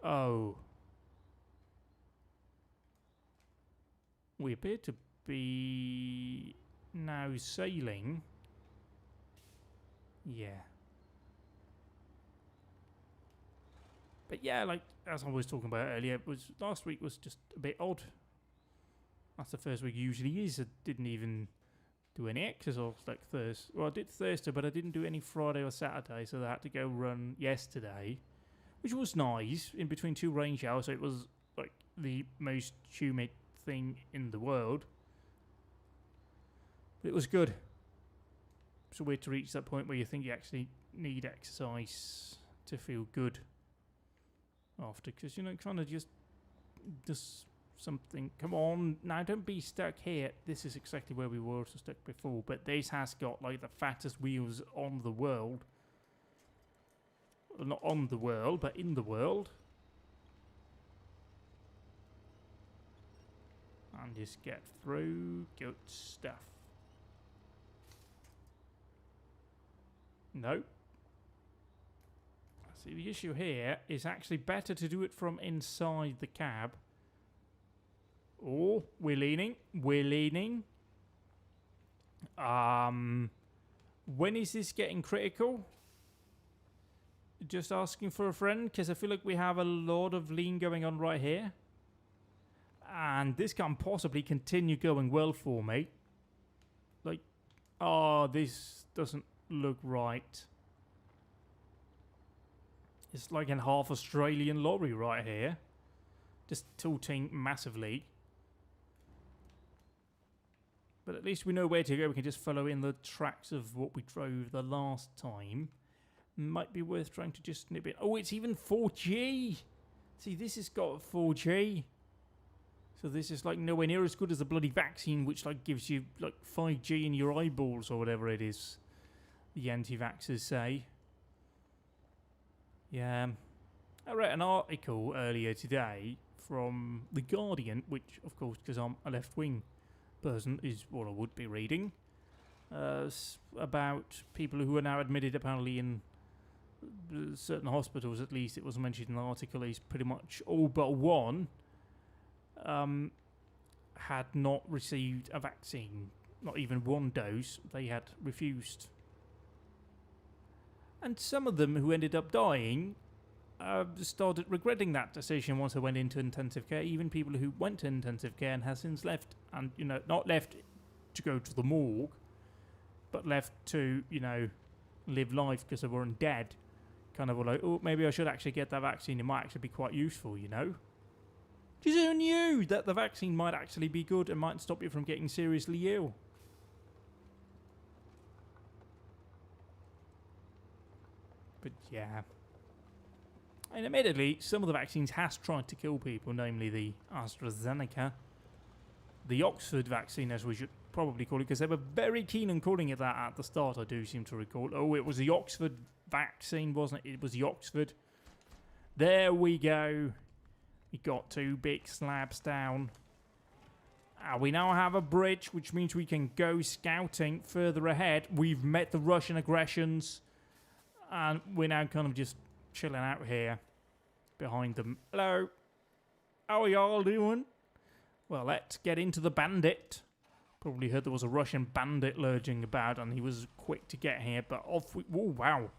Oh. We appear to be now sailing Yeah. But yeah, like, as I was talking about earlier, last week was just a bit odd. That's the first week usually is. I didn't even do any exercise like Thursday. Well, I did Thursday, but I didn't do any Friday or Saturday, so I had to go run yesterday, which was nice, in between 2 rain showers, so it was like the most humid thing in the world. But it was good. It's weird to reach that point where you think you actually need exercise to feel good after, because, you know, kind of just something. Come on, now don't be stuck here. This is exactly where we were stuck before, but this has got like the fattest wheels on the world. Well, not on the world, but in the world. And just get through. Good stuff. No. See, the issue here is actually better to do it from inside the cab. Oh, we're leaning. We're leaning. When is this getting critical? Just asking for a friend, because I feel like we have a lot of lean going on right here. And this can't possibly continue going well for me. Like, oh, this doesn't look right. It's like a half Australian lorry right here. Just tilting massively. But at least we know where to go. We can just follow in the tracks of what we drove the last time. Might be worth trying to just snip it. Oh, it's even 4G. See, this has got 4G. So this is like nowhere near as good as the bloody vaccine, which like gives you like 5G in your eyeballs or whatever it is. The anti-vaxxers say. Yeah. I read an article earlier today from The Guardian, which, of course, because I'm a left-wing person, is what I would be reading, about people who are now admitted apparently in certain hospitals. At least it was mentioned in the article, is pretty much all but one had not received a vaccine, not even one dose. They had refused. And some of them who ended up dying started regretting that decision once they went into intensive care. Even people who went to intensive care and has since left, and, you know, not left to go to the morgue, but left to, you know, live life because they weren't dead. Kind of were like, oh, maybe I should actually get that vaccine. It might actually be quite useful, you know. Because who knew that the vaccine might actually be good and might stop you from getting seriously ill? But yeah. And admittedly, some of the vaccines has tried to kill people, namely the AstraZeneca. The Oxford vaccine, as we should probably call it, because they were very keen on calling it that at the start, I do seem to recall. Oh, it was the Oxford vaccine, wasn't it? It was the Oxford. There we go. We got 2 big slabs down. We now have a bridge, which means we can go scouting further ahead. We've met the Russian aggressions. And we're now kind of just chilling out here behind them. Hello. How are y'all doing? Well, let's get into the bandit. Probably heard there was a Russian bandit lurching about and he was quick to get here, but off we... Oh, wow.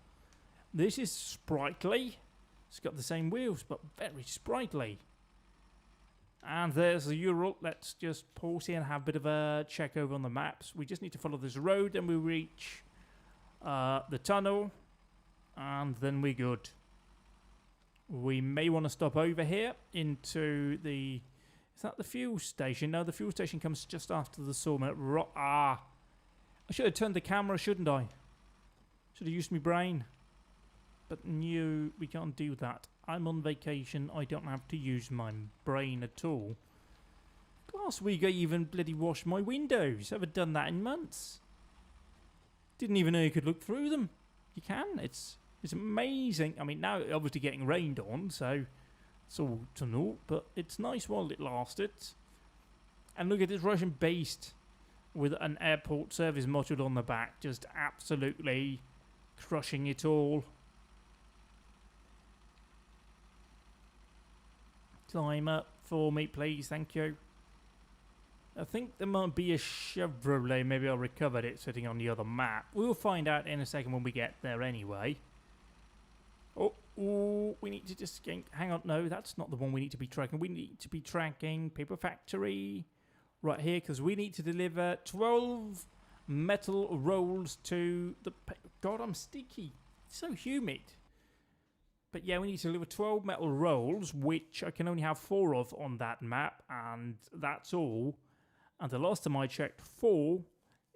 This is sprightly. It's got the same wheels, but very sprightly. And there's the Ural. Let's just pause here and have a bit of a check over on the maps. We just need to follow this road and we reach the tunnel. And then we're good. We may want to stop over here into the... Is that the fuel station? No, the fuel station comes just after the sawmill. I should have turned the camera, shouldn't I? Should have used my brain. But no, we can't do that. I'm on vacation. I don't have to use my brain at all. Last week I even bloody washed my windows. I haven't done that in months. Didn't even know you could look through them. You can. It's amazing. I mean, now obviously getting rained on, so it's all to naught, but it's nice while it lasted. And look at this Russian beast with an airport service module on the back, just absolutely crushing it all. Climb up for me, please. Thank you. I think there might be a Chevrolet. Maybe I recovered it sitting on the other map. We'll find out in a second when we get there anyway. Oh, we need to just... Hang on, no, that's not the one we need to be tracking. We need to be tracking Paper Factory right here because we need to deliver 12 metal rolls to the... God, I'm sticky. It's so humid. But yeah, we need to deliver 12 metal rolls, which I can only have 4 of on that map, and that's all. And the last time I checked, 4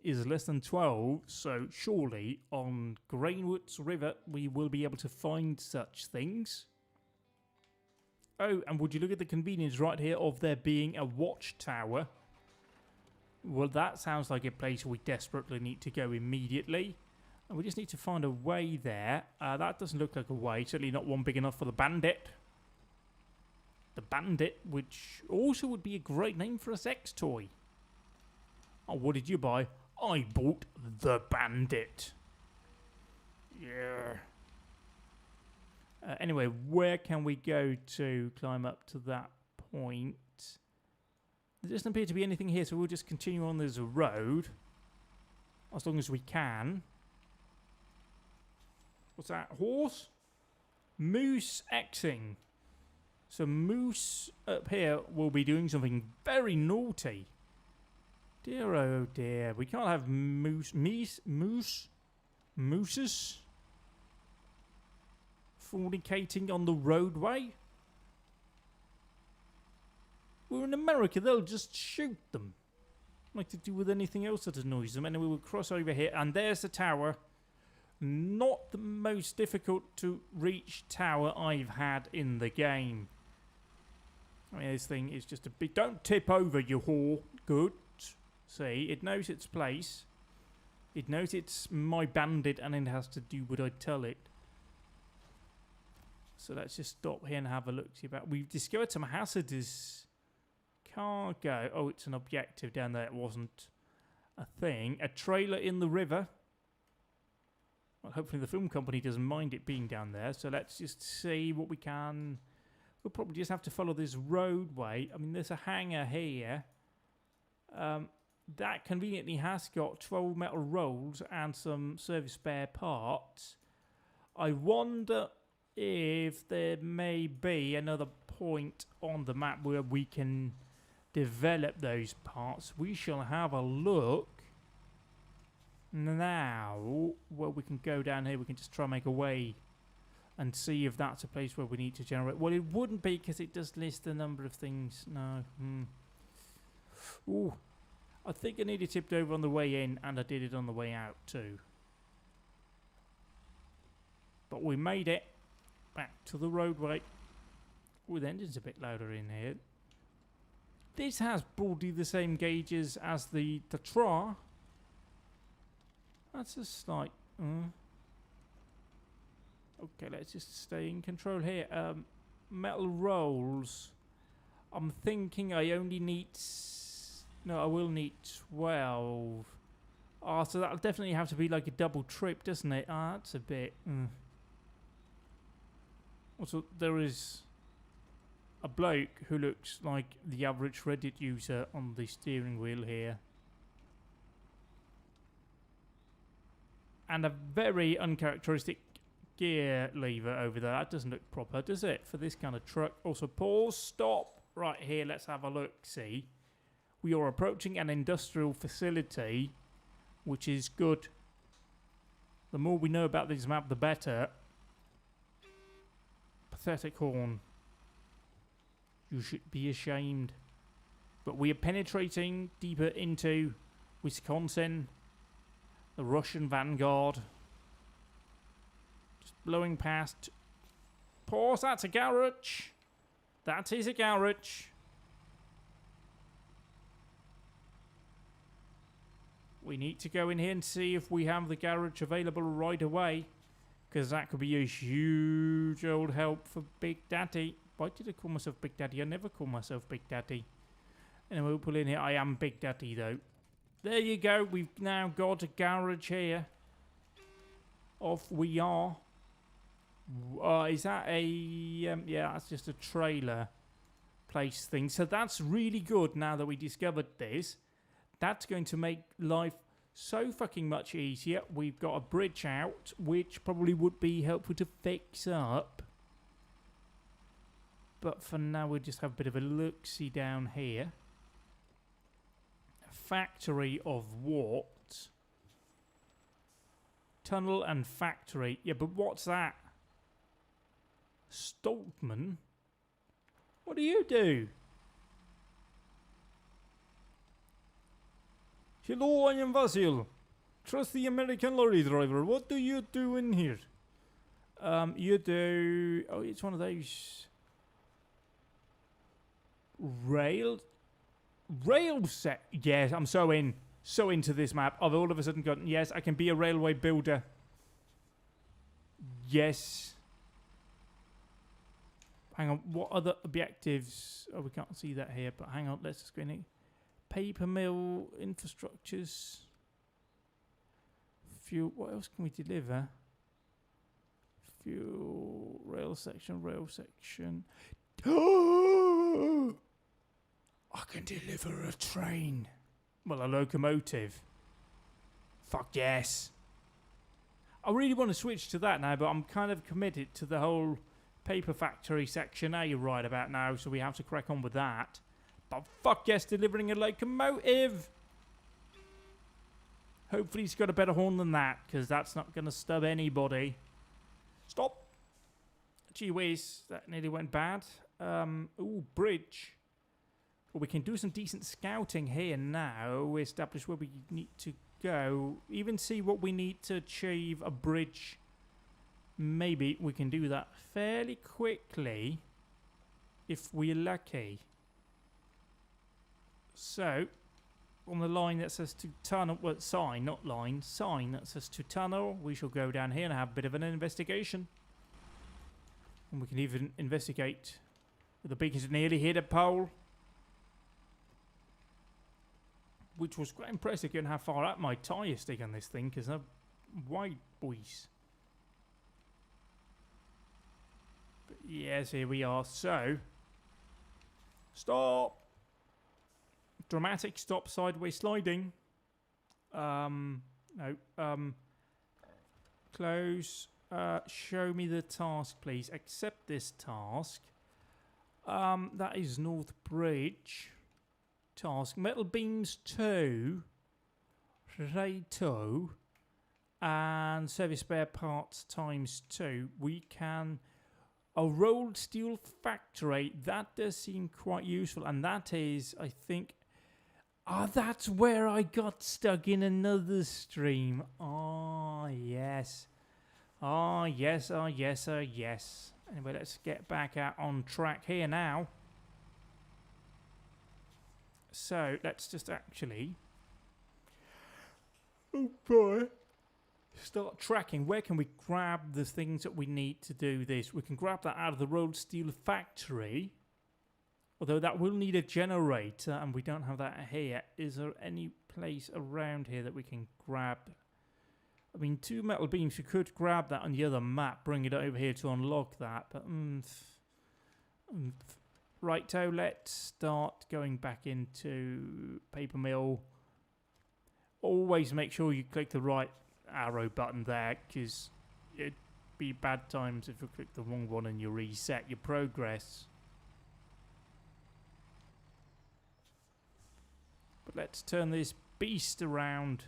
is less than 12, so surely on Greenwoods River we will be able to find such things. Oh, and would you look at the convenience right here of there being a watchtower? Well, that sounds like a place we desperately need to go immediately. And we just need to find a way there. That doesn't look like a way, certainly not one big enough for the Bandit. The Bandit, which also would be a great name for a sex toy. Oh, what did you buy? I bought the Bandit. Yeah. Anyway, where can we go to climb up to that point? There doesn't appear to be anything here, so we'll just continue on this road. As long as we can. What's that? Horse? Moose Xing. So Moose up here will be doing something very naughty. Dear oh dear, we can't have mooses fornicating on the roadway. We're in America, they'll just shoot them. Like to do with anything else that annoys them. Anyway, we'll cross over here, and there's the tower. Not the most difficult to reach tower I've had in the game. I mean, this thing is just a big... Don't tip over, you whore. Good. See, it knows its place. It knows it's my Bandit and it has to do what I tell it. So let's just stop here and have a look. See about. We've discovered some hazardous cargo. Oh, it's an objective down there. It wasn't a thing. A trailer in the river. Well, hopefully the film company doesn't mind it being down there. So let's just see what we can... We'll probably just have to follow this roadway. I mean, there's a hangar here. That conveniently has got 12 metal rolls and some service spare parts. I wonder if there may be another point on the map where we can develop those parts. We shall have a look now. Well, we can go down here. We can just try and make a way and see if that's a place where we need to generate. Well, it wouldn't be because it does list the number of things. No. Ooh. I think I nearly tipped over on the way in, and I did it on the way out too. But we made it back to the roadway. Oh, the engine's a bit louder in here. This has broadly the same gauges as the Tatra. That's a slight... Okay, let's just stay in control here. Metal rolls. I'm thinking I only need... No, I will need 12. Oh, so that'll definitely have to be like a double trip, doesn't it? Ah, that's a bit... Also, there is a bloke who looks like the average Reddit user on the steering wheel here. And a very uncharacteristic gear lever over there. That doesn't look proper, does it, for this kind of truck? Also, pause, stop. Right here, let's have a look, see. We are approaching an industrial facility, which is good. The more we know about this map, the better. Pathetic horn. You should be ashamed. But we are penetrating deeper into Wisconsin. The Russian vanguard. Just blowing past. Pause, that's a garage. That is a garage. We need to go in here and see if we have the garage available right away. Because that could be a huge old help for Big Daddy. Why did I call myself Big Daddy? I never call myself Big Daddy. Anyway, we'll pull in here. I am Big Daddy, though. There you go. We've now got a garage here. Off we are. Is that a... yeah, that's just a trailer. place things. So that's really good now that we discovered this. That's going to make life so fucking much easier. We've got a bridge out, which probably would be helpful to fix up. But for now, we'll just have a bit of a look-see down here. Factory of what? Tunnel and factory. Yeah, but what's that? Stoltman? What do you do? Hello, I am Vasil. Trusty American lorry driver. What do you do in here? You do... Oh, it's one of those... Rail set. Yes, I'm so into this map. I've all of a sudden gotten, yes, I can be a railway builder. Yes. Hang on, what other objectives? Oh, we can't see that here, but hang on, let's just go in here. Paper mill, infrastructures. Fuel, what else can we deliver? Fuel, rail section. I can deliver a train. Well, a locomotive. Fuck yes. I really want to switch to that now, but I'm kind of committed to the whole paper factory section A right about now, so we have to crack on with that. But fuck yes, delivering a locomotive. Hopefully he's got a better horn than that, because that's not going to stub anybody. Stop. Gee whiz, that nearly went bad. Ooh, bridge. Well, we can do some decent scouting here now. We establish where we need to go. Even see what we need to achieve a bridge. Maybe we can do that fairly quickly if we're lucky. So, on the line that says to tunnel, well, sign, not line, sign that says to tunnel, we shall go down here and have a bit of an investigation. And we can even investigate. The beacon's nearly hit a pole. Which was quite impressive given how far out my tyre stick on this thing, because they're wide boys. But yes, here we are. So, stop! Dramatic stop, sideways sliding. No. Close. Show me the task, please. Accept this task. That is North Bridge. Task. Metal beams 2. Rato. And service spare parts times 2. We can... A rolled steel factory. That does seem quite useful. And that is, I think... Ah, that's where I got stuck in another stream. Ah, yes. Ah, yes, ah, yes, ah, yes. Anyway, let's get back out on track here now. So, let's just actually... Oh boy. Start tracking. Where can we grab the things that we need to do this? We can grab that out of the rolled steel factory. Although that will need a generator, and we don't have that here. Is there any place around here that we can grab? I mean, 2 metal beams, you could grab that on the other map, bring it over here to unlock that. But, right, so let's start going back into paper mill. Always make sure you click the right arrow button there, because it'd be bad times if you click the wrong one and you reset your progress. But let's turn this beast around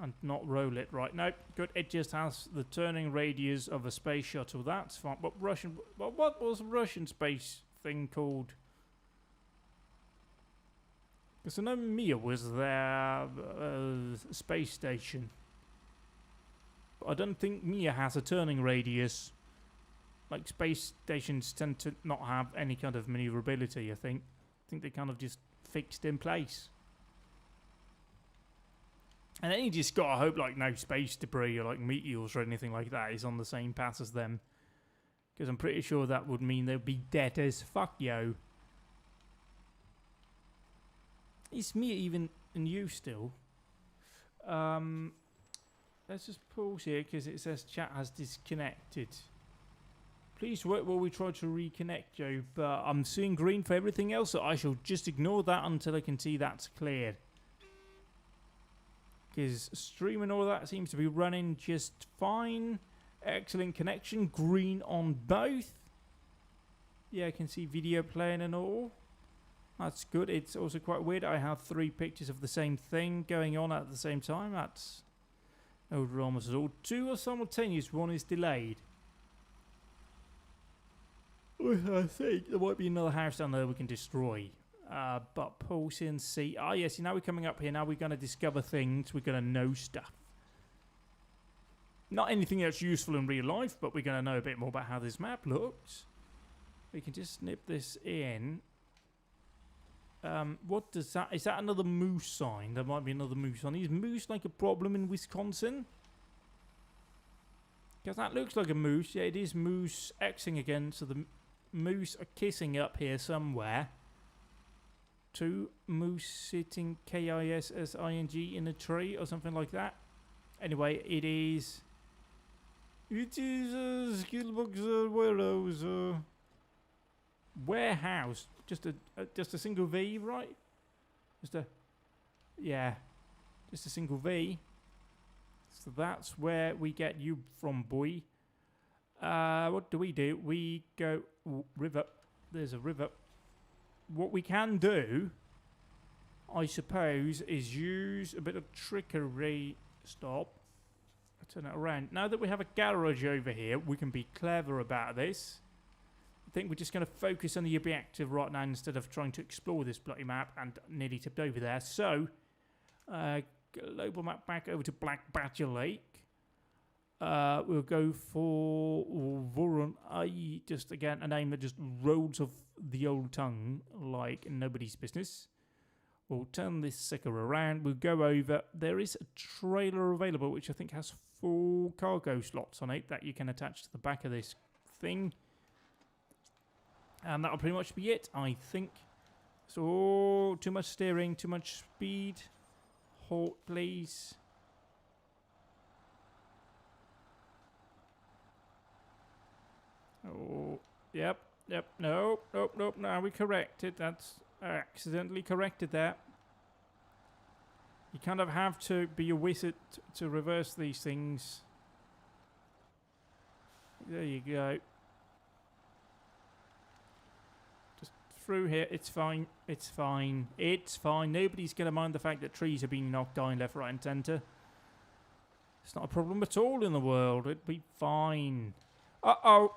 and not roll it. Right, nope, good. It just has the turning radius of a space shuttle. That's fine. What was the Russian space thing called? Because I know Mir was their space station. But I don't think Mir has a turning radius. Like, space stations tend to not have any kind of maneuverability, I think. I think they kind of just fixed in place. And then you just gotta hope like no space debris or like meteors or anything like that is on the same path as them. Because I'm pretty sure that would mean they'd be dead as fuck, yo. Is me even in use still? Let's just pause here because it says chat has disconnected. Please wait while we try to reconnect, Joe. But I'm seeing green for everything else, so I shall just ignore that until I can see that's cleared. Because stream and all that seems to be running just fine. Excellent connection. Green on both. Yeah, I can see video playing and all. That's good. It's also quite weird. I have 3 pictures of the same thing going on at the same time. That's no dramas at all. 2 are simultaneous. 1 is delayed. I think there might be another house down there we can destroy. But pulse in, see. Ah, yes, now we're coming up here. Now we're going to discover things. We're going to know stuff. Not anything that's useful in real life, but we're going to know a bit more about how this map looks. We can just snip this in. What does that... Is that another moose sign? There might be another moose sign. Is moose like a problem in Wisconsin? Because that looks like a moose. Yeah, it is moose Xing again. So the moose are kissing up here somewhere. 2 moose sitting KISSING in a tree or something like that. Anyway, it is... It is a skill box warehouse. Warehouse. Just a single V, right? Yeah. Just a single V. So that's where we get you from, boy. What do? We go... Ooh, river. There's a river. What we can do, I suppose, is use a bit of trickery. Stop. Turn it around. Now that we have a garage over here, we can be clever about this. I think we're just going to focus on the objective right now instead of trying to explore this bloody map, and nearly tipped over there. So, global map back over to Black Badger Lake. We'll go for Voron. Just again a name that just rolls off the old tongue like nobody's business. We'll turn this sucker around. We'll go over. There is a trailer available which I think has 4 cargo slots on it that you can attach to the back of this thing. And that'll pretty much be it, I think. So, too much steering, too much speed. Halt, please. Oh, yep. Nope. Now we corrected. That's accidentally corrected that. You kind of have to be a wizard to reverse these things. There you go. Just through here. It's fine. It's fine. It's fine. Nobody's going to mind the fact that trees are being knocked down left, right and centre. It's not a problem at all in the world. It'd be fine. Uh-oh.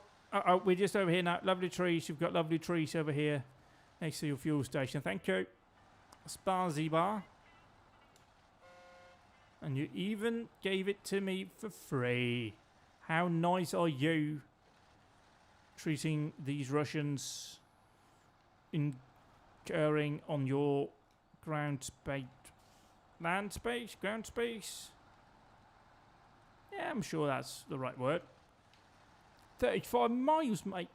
We're just over here now. Lovely trees. You've got lovely trees over here next to your fuel station. Thank you. Spasiba. And you even gave it to me for free. How nice are you treating these Russians incurring on your ground space? Land space? Ground space? Yeah, I'm sure that's the right word. 35 miles, mate.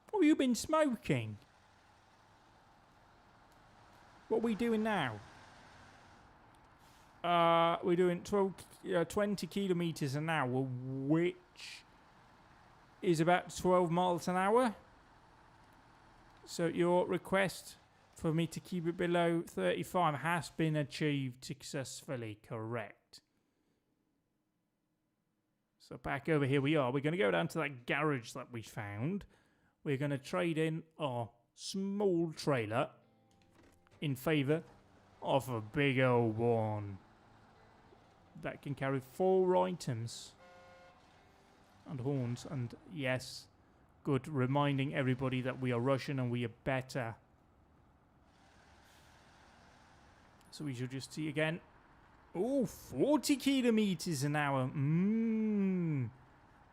What have you been smoking? What are we doing now? We're doing 20 kilometers an hour, which is about 12 miles an hour. So your request for me to keep it below 35 has been achieved successfully, correct. So back over here we are. We're going to go down to that garage that we found. We're going to trade in our small trailer in favour of a big old one that can carry 4 items and horns. And yes, good, reminding everybody that we are Russian and we are better. So we should just see again. Oh, 40 kilometers an hour.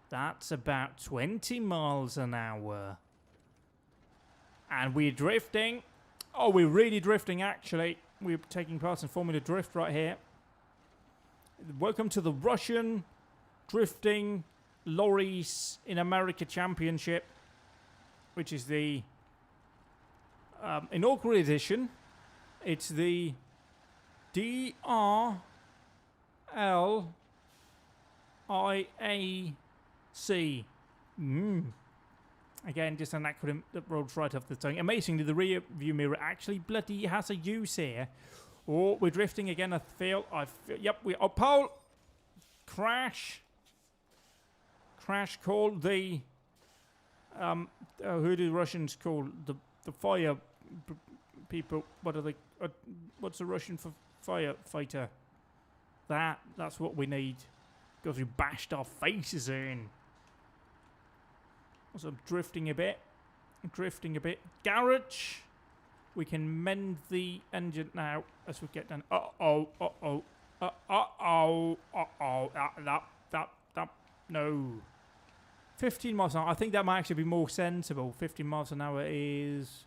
That's about 20 miles an hour. And we're drifting. Oh, we're really drifting, actually. We're taking part in Formula Drift right here. Welcome to the Russian Drifting Lorries in America Championship, which is the inaugural edition. It's the DRLIAC Again, just an acronym that rolls right off the tongue. Amazingly, the rear view mirror actually bloody has a use here. Oh, we're drifting again. I feel. Yep, we are. Pole! Crash! Crash called the. Who do the Russians call the fire people? What are they? What's a Russian for firefighter? That's what we need. Because we bashed our faces in. So I'm drifting a bit. Garage. We can mend the engine now as we get down. No. 15 miles an hour. I think that might actually be more sensible. 15 miles an hour is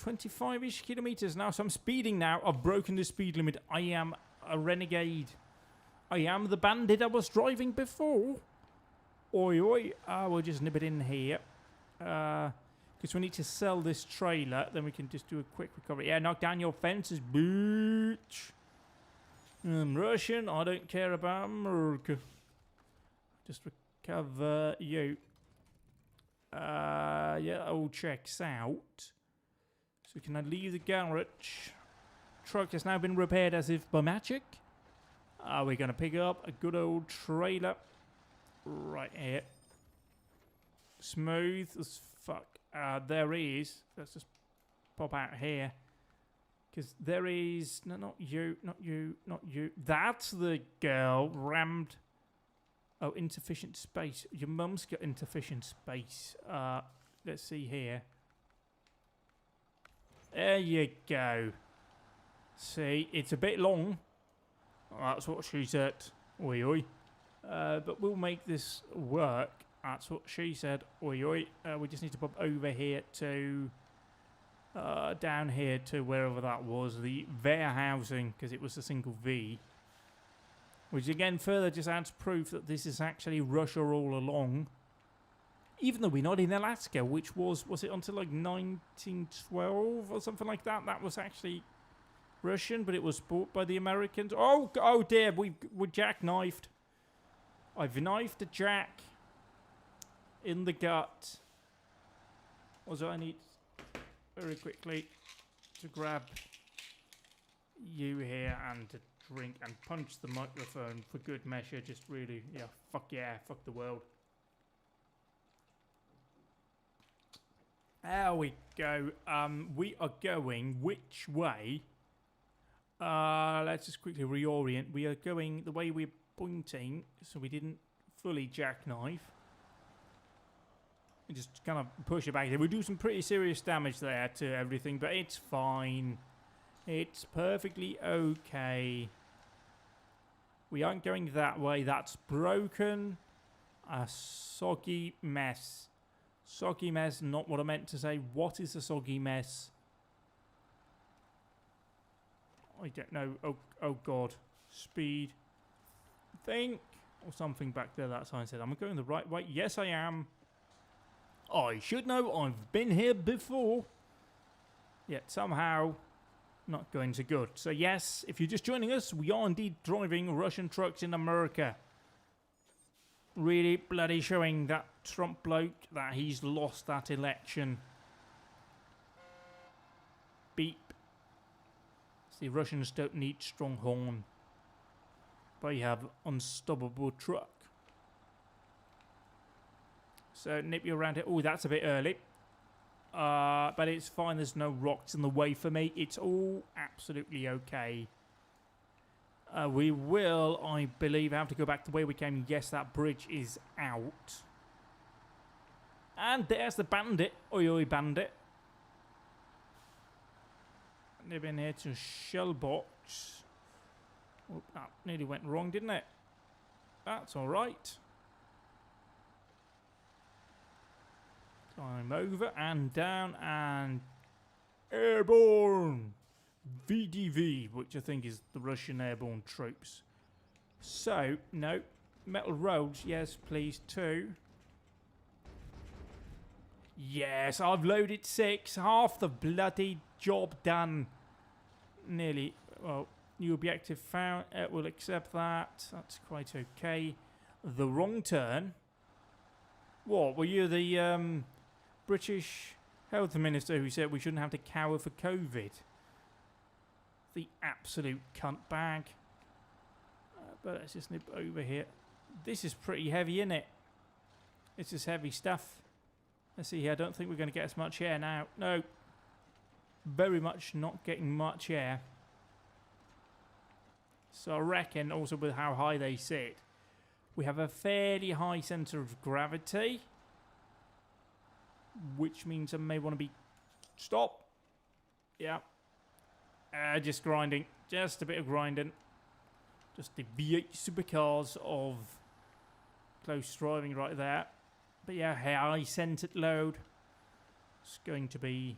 25-ish kilometers now. So I'm speeding now. I've broken the speed limit. I am a renegade. I am the bandit I was driving before. Oi, oi. We'll just nip it in here. Because we need to sell this trailer. Then we can just do a quick recovery. Yeah, knock down your fences, bitch. I'm Russian. I don't care about America. Just recover you. Yeah, all checks out. So can I leave the garage? Truck has now been repaired as if by magic. We're going to pick up a good old trailer. Right here. Smooth as fuck. There is. Let's just pop out here. Because there is. No, not you. Not you. Not you. That's the girl rammed. Oh, insufficient space. Your mum's got insufficient space. Let's see here. There you go. See, it's a bit long. That's what she said. Oi, oi. But we'll make this work. That's what she said. Oi, oi. We just need to pop over here to... down here to wherever that was. The warehousing, because it was a single V. Which again further just adds proof that this is actually Russia all along. Even though we're not in Alaska, which was it until like 1912 or something like that? That was actually Russian, but it was bought by the Americans. Oh dear, we're jackknifed. I've knifed a jack in the gut. Also, I need very quickly to grab you here and to drink and punch the microphone for good measure. Just really, yeah, fuck the world. There we go. We are going which way? Let's just quickly reorient. We are going the way we're pointing, so we didn't fully jackknife. And just kind of push it back. We do some pretty serious damage there to everything, but it's fine. It's perfectly okay. We aren't going that way. That's broken. A soggy mess. Soggy mess, not what I meant to say. What is a soggy mess? I don't know. Oh God. Speed. Think. Or something back there. That sign said, am I going the right way? Yes, I am. I should know. I've been here before. Yet somehow not going so good. So yes, if you're just joining us, we are indeed driving Russian trucks in America. Really bloody showing that Trump bloke that he's lost that election. Beep. See, Russians don't need strong horn. They have unstoppable truck. So nip you around here. Oh, that's a bit early. But it's fine. There's no rocks in the way for me. It's all absolutely okay. We will, I believe, have to go back the way we came. Yes, that bridge is out. And there's the bandit. Oi, oi, bandit. Nip in here to shell box. Oh, that nearly went wrong, didn't it? That's all right. Climb over and down and airborne. VDV, which I think is the Russian airborne troops. So, no. Metal roads, yes, please, 2. Yes, I've loaded 6. Half the bloody job done. Nearly. Well, new objective found. We'll accept that. That's quite okay. The wrong turn. What? Were you the British health minister who said we shouldn't have to cower for COVID? The absolute cunt bag. But let's just nip over here. This is pretty heavy, isn't it? This is heavy stuff. Let's see here. I don't think we're going to get as much air now. No. Very much not getting much air. So I reckon also with how high they sit, we have a fairly high centre of gravity. Which means I may want to be... Stop. Yeah. Just grinding. Just a bit of grinding. Just the V8 supercars of close driving right there. But yeah, high centered load. It's going to be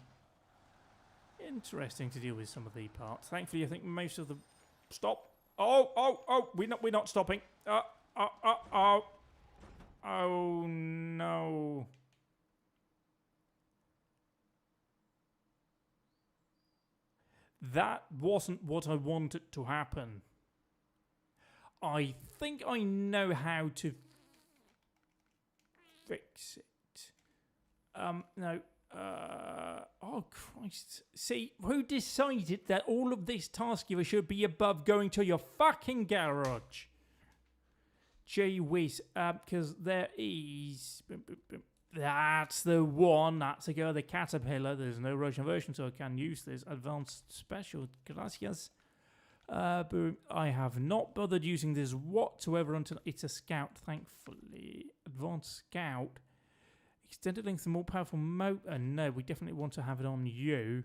interesting to deal with some of the parts. Thankfully, I think most of the... Stop. Oh, we're not stopping. Oh, no. That wasn't what I wanted to happen. I think I know how to fix it. No. Oh, Christ. See, who decided that all of this task giver should be above going to your fucking garage? Gee whiz. Because there is... That's the one. That's a go. The Caterpillar. There's no Russian version, so I can use this. Advanced special. Gracias. Boom. I have not bothered using this whatsoever until it's a scout, thankfully. Advanced scout. Extended length and more powerful motor. No, we definitely want to have it on you.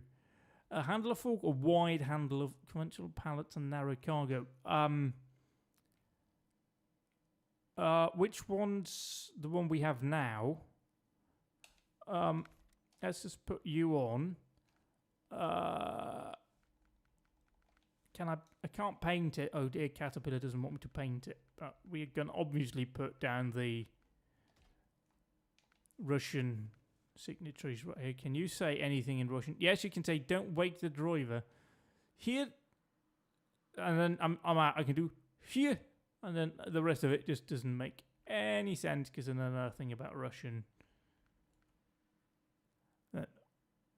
A handle of fork or wide handle of conventional pallets and narrow cargo. Which one's the one we have now? Let's just put you on. I can't paint it. Oh dear, Caterpillar doesn't want me to paint it. But we're going to obviously put down the Russian signatories right here. Can you say anything in Russian? Yes, you can say, don't wake the driver. Here. And then I'm out. I can do here. And then the rest of it just doesn't make any sense because I know nothing about Russian.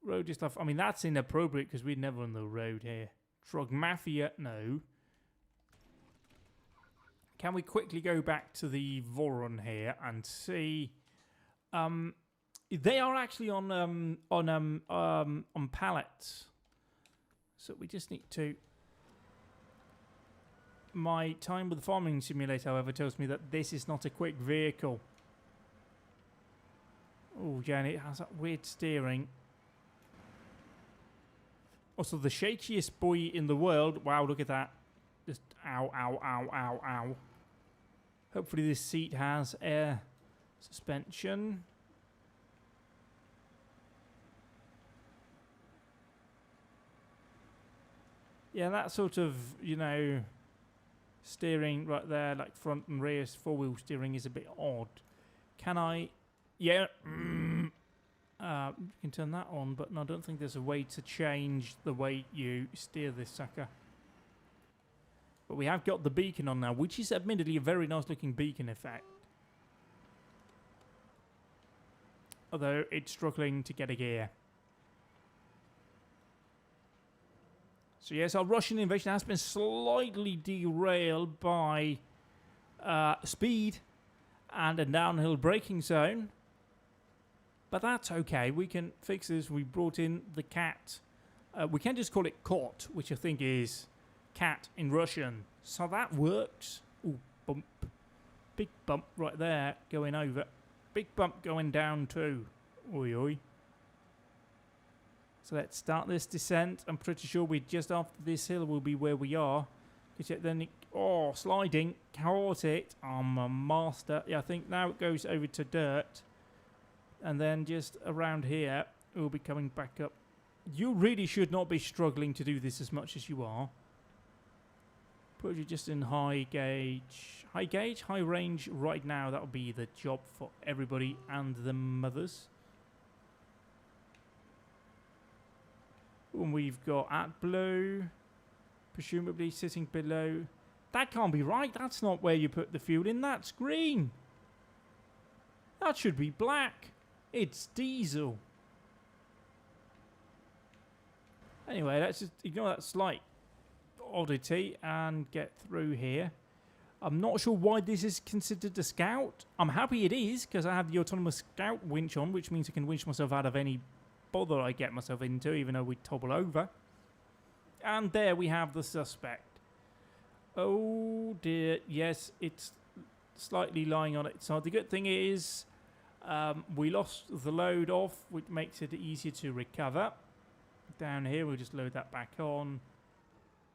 Road stuff. I mean, that's inappropriate because we're never on the road here. Drug mafia, no. Can we quickly go back to the Voron here and see? They are actually on pallets. So we just need to. My time with the farming simulator, however, tells me that this is not a quick vehicle. Oh, Janet, it has that weird steering. Also, the shakiest boy in the world. Wow, look at that. Just ow, ow, ow, ow, ow. Hopefully this seat has air suspension. Yeah, that sort of, you know, steering right there, like front and rear four-wheel steering is a bit odd. Can I... Yeah. You can turn that on, but no, I don't think there's a way to change the way you steer this sucker. But we have got the beacon on now, which is admittedly a very nice looking beacon effect. Although it's struggling to get a gear. So yes, our Russian invasion has been slightly derailed by speed and a downhill braking zone. But that's okay. We can fix this. We brought in the cat. We can just call it kot, which I think is cat in Russian. So that works. Ooh, bump. Big bump right there going over. Big bump going down too. Oi, oi. So let's start this descent. I'm pretty sure we're just after this hill will be where we are. Then it, oh, sliding. Caught it. I'm a master. Yeah, I think now it goes over to dirt. And then just around here, we'll be coming back up. You really should not be struggling to do this as much as you are. Put you just in high gauge. High gauge? High range right now. That'll be the job for everybody and the mothers. And we've got AdBlue. Presumably sitting below. That can't be right. That's not where you put the fuel in. That's green. That should be black. It's diesel. Anyway, let's just ignore that slight oddity and get through here. I'm not sure why this is considered a scout. I'm happy it is, because I have the autonomous scout winch on, which means I can winch myself out of any bother I get myself into, even though we topple over. And there we have the suspect. Oh dear, yes, it's slightly lying on its side. The good thing is we lost the load off, which makes it easier to recover. Down here, we'll just load that back on.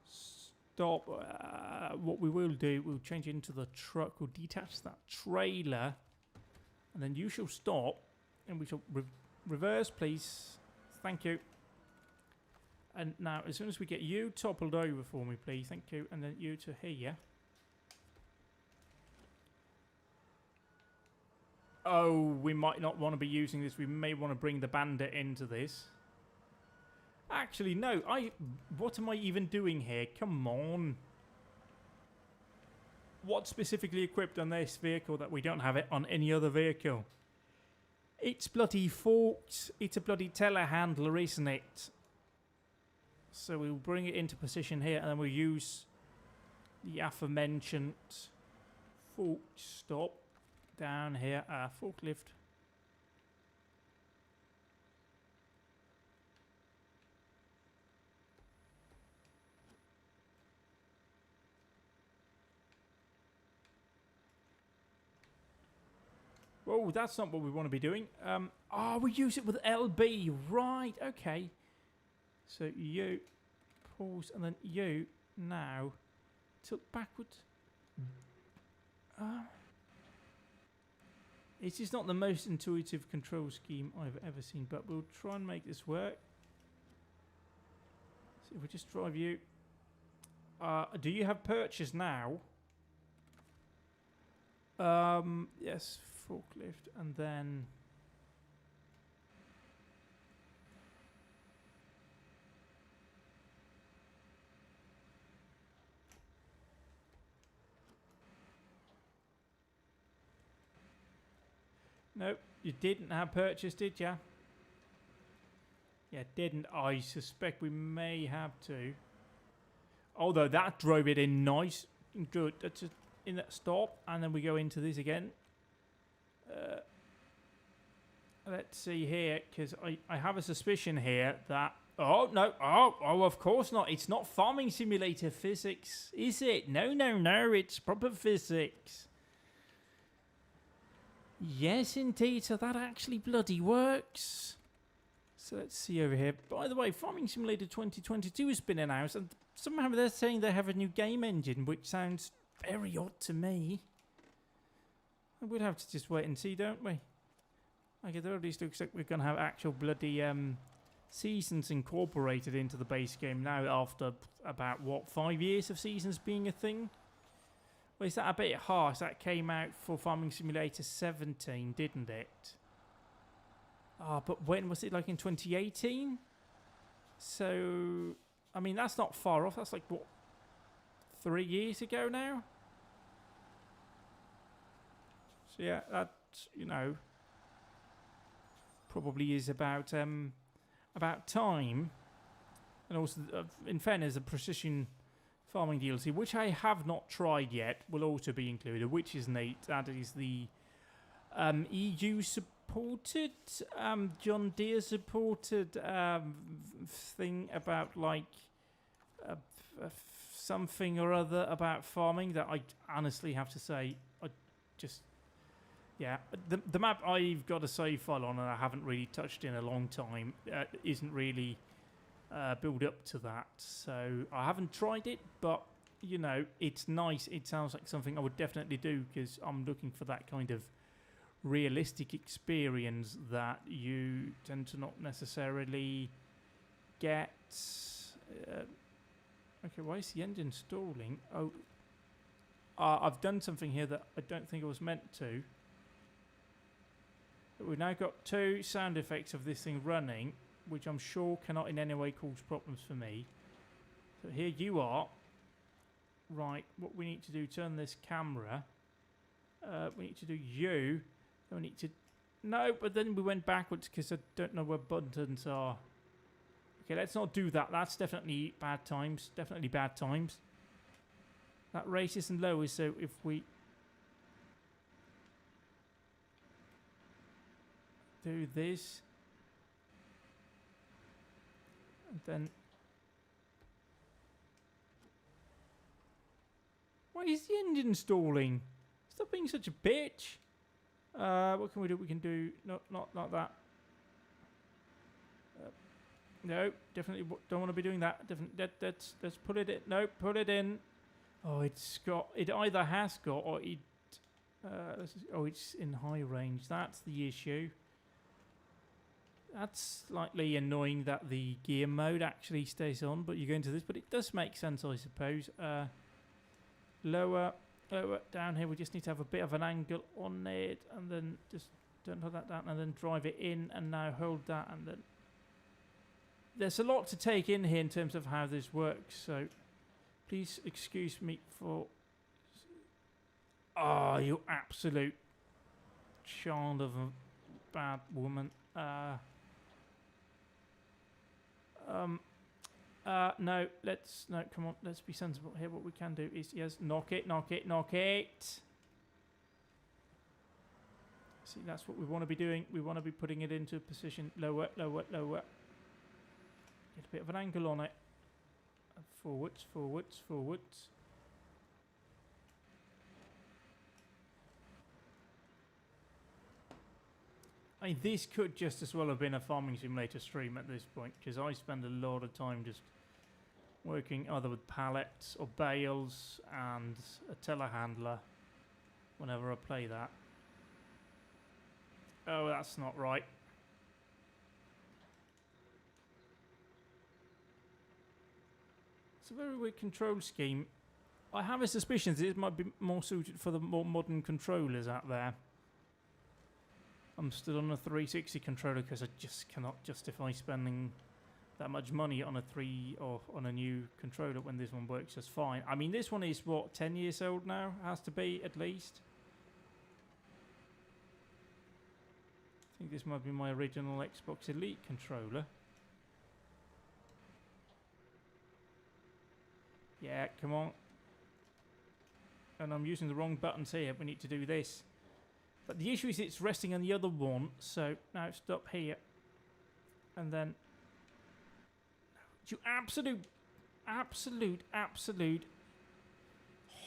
Stop. What we will do, we'll change it into the truck. We'll detach that trailer, and then you shall stop, and we shall reverse, please. Thank you. And now, as soon as we get you toppled over for me, please. Thank you. And then you to here. Oh, we might not want to be using this. We may want to bring the bandit into this. Actually, no. What am I even doing here? Come on. What's specifically equipped on this vehicle that we don't have it on any other vehicle? It's bloody forks. It's a bloody telehandler, isn't it? So we'll bring it into position here, and then we'll use the aforementioned fork stop down here. Forklift. Oh, that's not what we want to be doing. We use it with LB. Right, okay. So you pause, and then you now tilt backwards. It is not the most intuitive control scheme I've ever seen, but we'll try and make this work. So if we just drive you. Do you have purchase now? Yes, forklift, and then no, you didn't have purchase, did ya? Yeah, didn't. I suspect we may have to. Although that drove it in nice and good. That's just in that stop, and then we go into this again. Let's see here, because I have a suspicion here that... Oh, no. Oh, of course not. It's not farming simulator physics, is it? No. It's proper physics. Yes, indeed. So that actually bloody works. So let's see over here. By the way, Farming Simulator 2022 has been announced, and somehow they're saying they have a new game engine, which sounds very odd to me. We'll have to just wait and see, don't we? Like, it already looks like we're going to have actual bloody seasons incorporated into the base game now after about, what, 5 years of seasons being a thing? Well, is that a bit harsh? That came out for Farming Simulator 17, didn't it? But when was it? Like in 2018? So, I mean, that's not far off. That's like, what, 3 years ago now? So, yeah, that, you know, probably is about time. And also, in fairness, the precision farming DLC, which I have not tried yet, will also be included, which is neat. That is the EU supported, John Deere supported thing about like something or other about farming that I honestly have to say, I just... Yeah, the map I've got a save file on and I haven't really touched in a long time isn't really built up to that. So I haven't tried it, but, you know, it's nice. It sounds like something I would definitely do because I'm looking for that kind of realistic experience that you tend to not necessarily get. Okay, why is the engine stalling? Oh, I've done something here that I don't think I was meant to. We've now got 2 sound effects of this thing running, which I'm sure cannot in any way cause problems for me. So here you are. Right, what we need to do, turn this camera. We need to do you. Then we need to... No, but then we went backwards because I don't know where buttons are. Okay, let's not do that. That's definitely bad times. Definitely bad times. That raises and lowers, so if we... do this. And then... Why is the engine stalling? Stop being such a bitch. What can we do? We can do... No, not that. No, definitely don't want to be doing that. Let's put it in. No, put it in. Oh, it's got... It either has got or it... oh, it's in high range. That's the issue. That's slightly annoying that the gear mode actually stays on, but you go into this. But it does make sense, I suppose. Lower, down here. We just need to have a bit of an angle on it, and then just don't hold that down, and then drive it in, and now hold that, and then... There's a lot to take in here in terms of how this works, so please excuse me for... Oh, you absolute child of a bad woman. No, come on, let's be sensible here. What we can do is, yes, knock it. See, that's what we want to be doing. We want to be putting it into a position lower. Get a bit of an angle on it. Forwards. I mean, this could just as well have been a farming simulator stream at this point, because I spend a lot of time just working either with pallets or bales and a telehandler whenever I play that. Oh, that's not right. It's a very weird control scheme. I have a suspicion that it might be more suited for the more modern controllers out there. I'm still on a 360 controller because I just cannot justify spending that much money on a new controller when this one works just fine. I mean, this one is what, 10 years old now? Has to be, at least. I think this might be my original Xbox Elite controller. Yeah, come on. And I'm using the wrong buttons here. We need to do this. But the issue is it's resting on the other one. So now stop here. And then... You absolute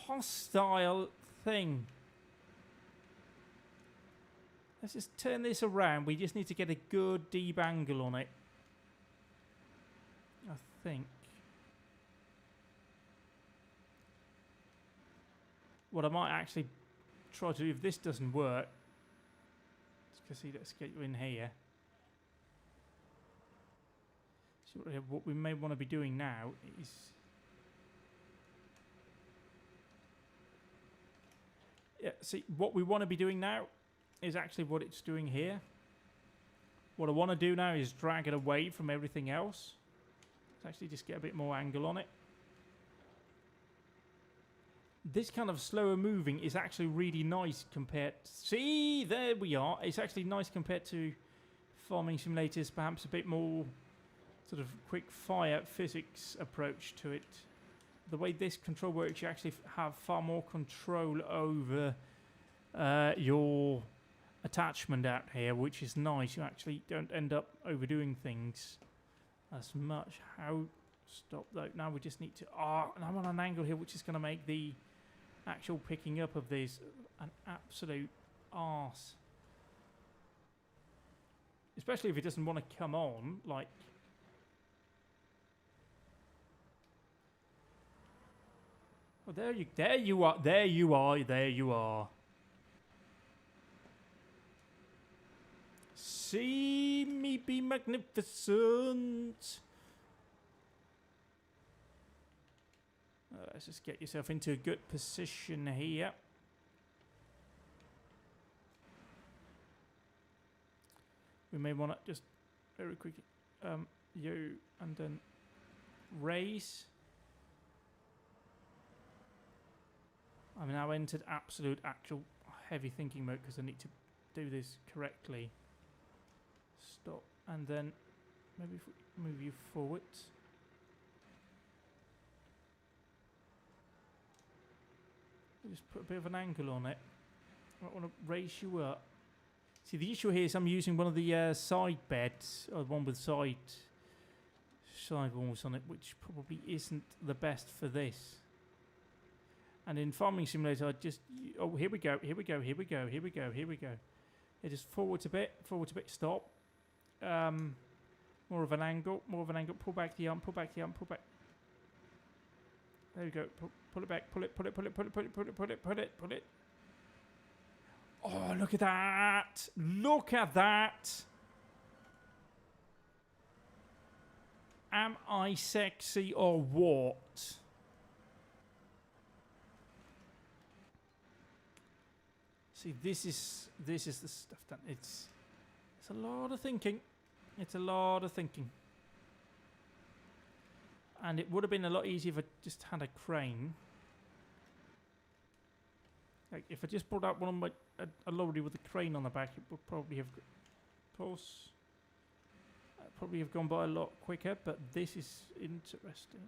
hostile thing. Let's just turn this around. We just need to get a good deep angle on it. I think. What I might actually try to do if this doesn't work. Let's get you in here. So what we may want to be doing now is... Yeah, see, what we want to be doing now is actually what it's doing here. What I want to do now is drag it away from everything else. Let's actually just get a bit more angle on it. This kind of slower moving is actually really nice compared... See, there we are. It's actually nice compared to farming simulators, perhaps a bit more sort of quick fire physics approach to it. The way this control works, you actually have far more control over your attachment out here, which is nice. You actually don't end up overdoing things as much. How... Stop though. Now we just need to... and I'm on an angle here, which is going to make the actual picking up of this an absolute arse. Especially if it doesn't want to come on, like... Oh, there you are. See me be magnificent. Let's just get yourself into a good position here. We may want to just very quickly, you, and then raise. I've now entered actual heavy thinking mode because I need to do this correctly. Stop, and then maybe if we move you forward. Just put a bit of an angle on it. I want to raise you up. See, the issue here is I'm using one of the side beds, or one with side walls on it, which probably isn't the best for this. And in Farming Simulator, I just... Oh, here we go, here we go, here we go, here we go, here we go. Yeah, just forward a bit, stop. More of an angle, pull back the arm, pull back. There we go, pull it back, pull it. Oh, look at that! Look at that! Am I sexy or what? See, this is the stuff that it's a lot of thinking. It's a lot of thinking. And it would have been a lot easier if I just had a crane. Like if I just brought out one of my a lorry with a crane on the back, it would probably have probably have gone by a lot quicker. But this is interesting.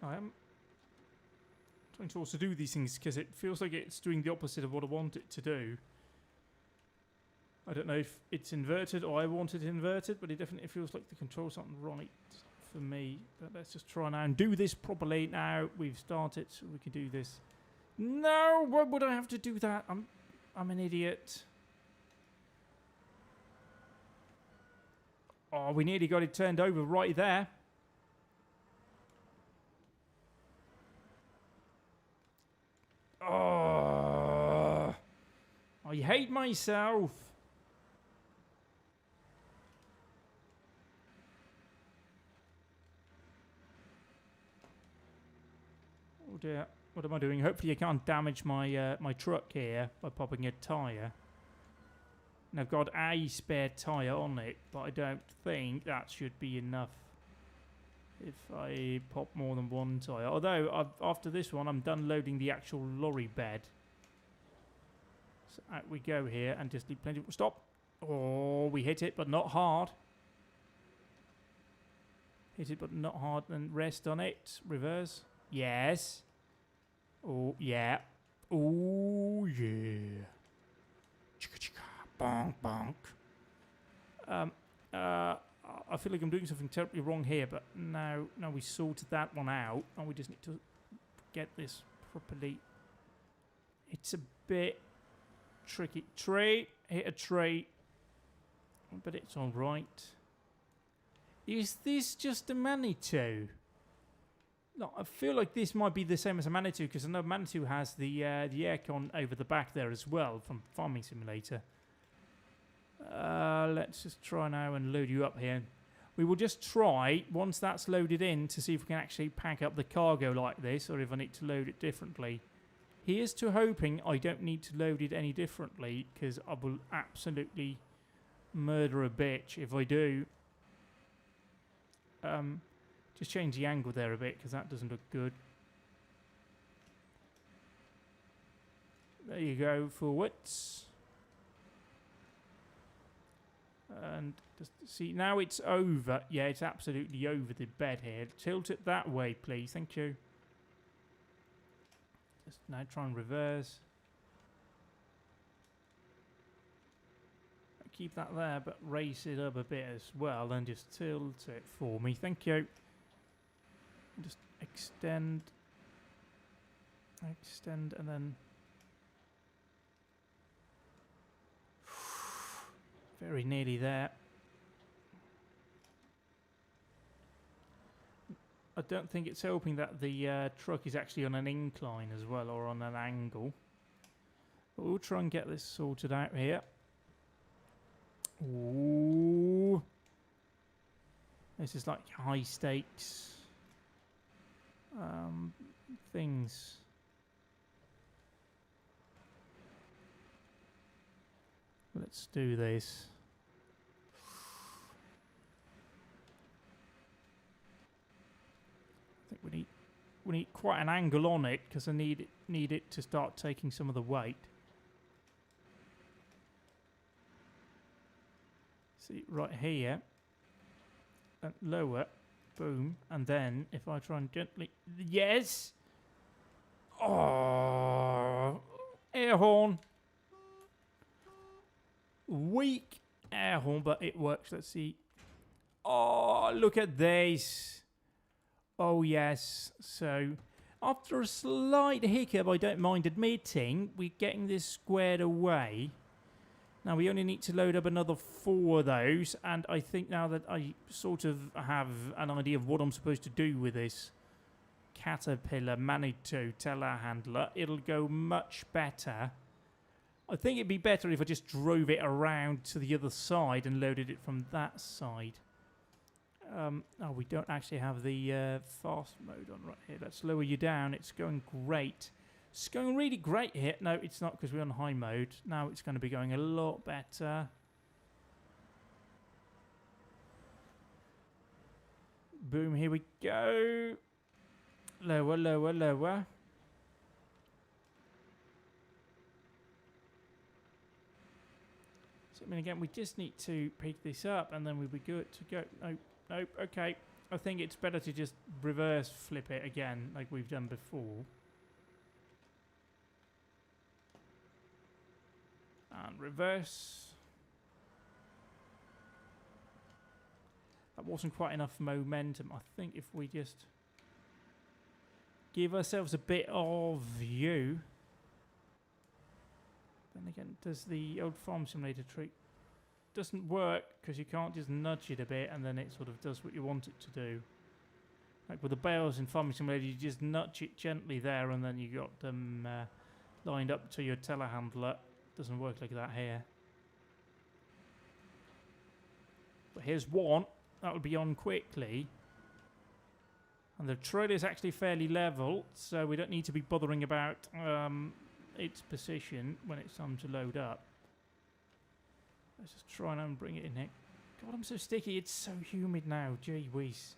I am trying to also do these things because it feels like it's doing the opposite of what I want it to do. I don't know if it's inverted or I want it inverted, but it definitely feels like the controls aren't right for me. But let's just try now and do this properly. Now we've started, so we can do this. No, why would I have to do that? I'm an idiot. Oh, we nearly got it turned over right there. Oh, I hate myself. Oh dear, what am I doing? Hopefully I can't damage my my truck here by popping a tyre. And I've got a spare tyre on it, but I don't think that should be enough if I pop more than one tyre. Although, after this one, I'm done loading the actual lorry bed. So out we go here, and just need plenty of... Stop! Oh, we hit it, but not hard. Hit it, but not hard. Then rest on it. Reverse. Yes. Oh, yeah. Oh, yeah. Chicka chicka. Bonk, bonk. I feel like I'm doing something terribly wrong here, but now we sorted that one out, and we just need to get this properly. It's a bit tricky. Tree, hit a tree, but it's all right. Is this just a Manitou? No, I feel like this might be the same as a Manitou, because I know Manitou has the aircon over the back there as well from Farming Simulator. Let's just try now and load you up here. We will just try, once that's loaded in, to see if we can actually pack up the cargo like this, or if I need to load it differently. Here's to hoping I don't need to load it any differently, because I will absolutely murder a bitch if I do. Just change the angle there a bit, because that doesn't look good. There you go, forwards. And just see, now it's over. Yeah, it's absolutely over the bed here. Tilt it that way, please. Thank you. Just now try and reverse. Keep that there, but raise it up a bit as well, and just tilt it for me. Thank you. Just extend, and then very nearly there. I don't think it's helping that the truck is actually on an incline as well, or on an angle. But we'll try and get this sorted out here. Ooh. This is like high stakes things. let's do this. I think we need quite an angle on it because I need it to start taking some of the weight. See, right here, and lower, boom, and then if I try and gently, yes! Oh, air horn. Weak air horn, but it works. Let's see. Oh, look at this. Oh, yes. So, after a slight hiccup, I don't mind admitting, we're getting this squared away. Now, we only need to load up another 4 of those, and I think now that I sort of have an idea of what I'm supposed to do with this Caterpillar Manitou telehandler, it'll go much better. I think it'd be better if I just drove it around to the other side and loaded it from that side. Oh, we don't actually have the fast mode on right here. Let's lower you down. It's going great. It's going really great here. No, it's not because we're on high mode. Now it's going to be going a lot better. Boom, here we go. Lower, lower, lower. So, I mean, again, we just need to pick this up and then we'll be good to go. Nope, nope, okay. I think it's better to just reverse flip it again like we've done before. And reverse. That wasn't quite enough momentum. I think if we just give ourselves a bit of view. Then again, does the old farm simulator trick doesn't work because you can't just nudge it a bit and then it sort of does what you want it to do. Like with the bales in farming simulator, you just nudge it gently there and then you got them lined up to your telehandler. Doesn't work like that here. But here's one. That'll be on quickly. And the trailer is actually fairly level, so we don't need to be bothering about its position when it's time to load up. Let's just try and bring it in here. God, I'm so sticky. It's so humid now. Gee whiz.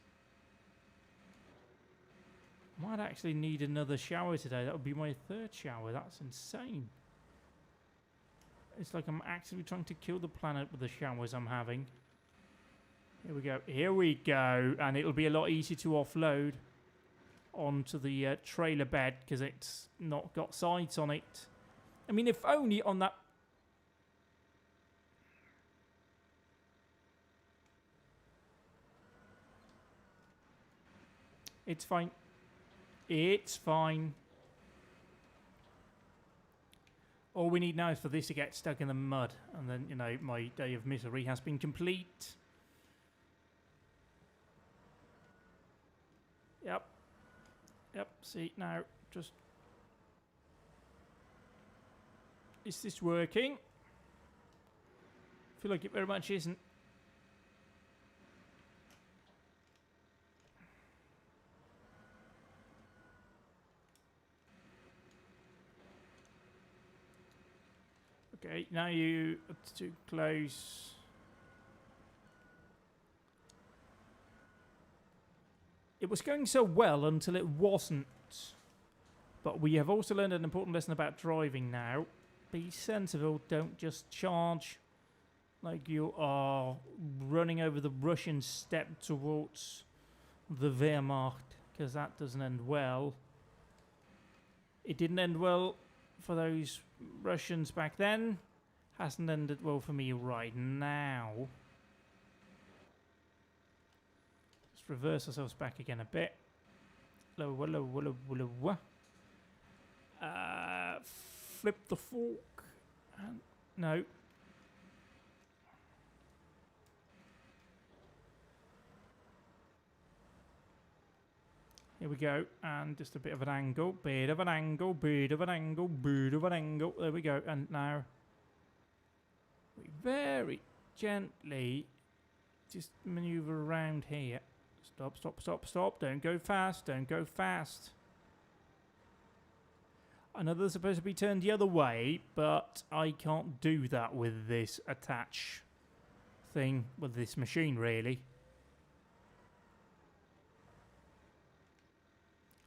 Might actually need another shower today. That would be my 3rd shower. That's insane. It's like I'm actually trying to kill the planet with the showers I'm having. Here we go. Here we go. And it'll be a lot easier to offload onto the trailer bed because it's not got sides on it. I mean, if only on that... It's fine. It's fine. All we need now is for this to get stuck in the mud. And then, you know, my day of misery has been complete. Yep. Yep. See, now, just... Is this working? I feel like it very much isn't. Okay, now you are too close. It was going so well until it wasn't. But we have also learned an important lesson about driving now. Be sensible, don't just charge like you are running over the Russian steppe towards the Wehrmacht, because that doesn't end well. It didn't end well for those Russians back then. Hasn't ended well for me right now. Let's reverse ourselves back again a bit. Lower, lower, lower, lower. Flip the fork. And no. Here we go, and just a bit of an angle, bit of an angle, bit of an angle, bit of an angle. There we go, and now we very gently just maneuver around here. Stop, stop, stop, stop. Don't go fast, don't go fast. I know they're supposed to be turned the other way, but I can't do that with this attach thing, with this machine, really.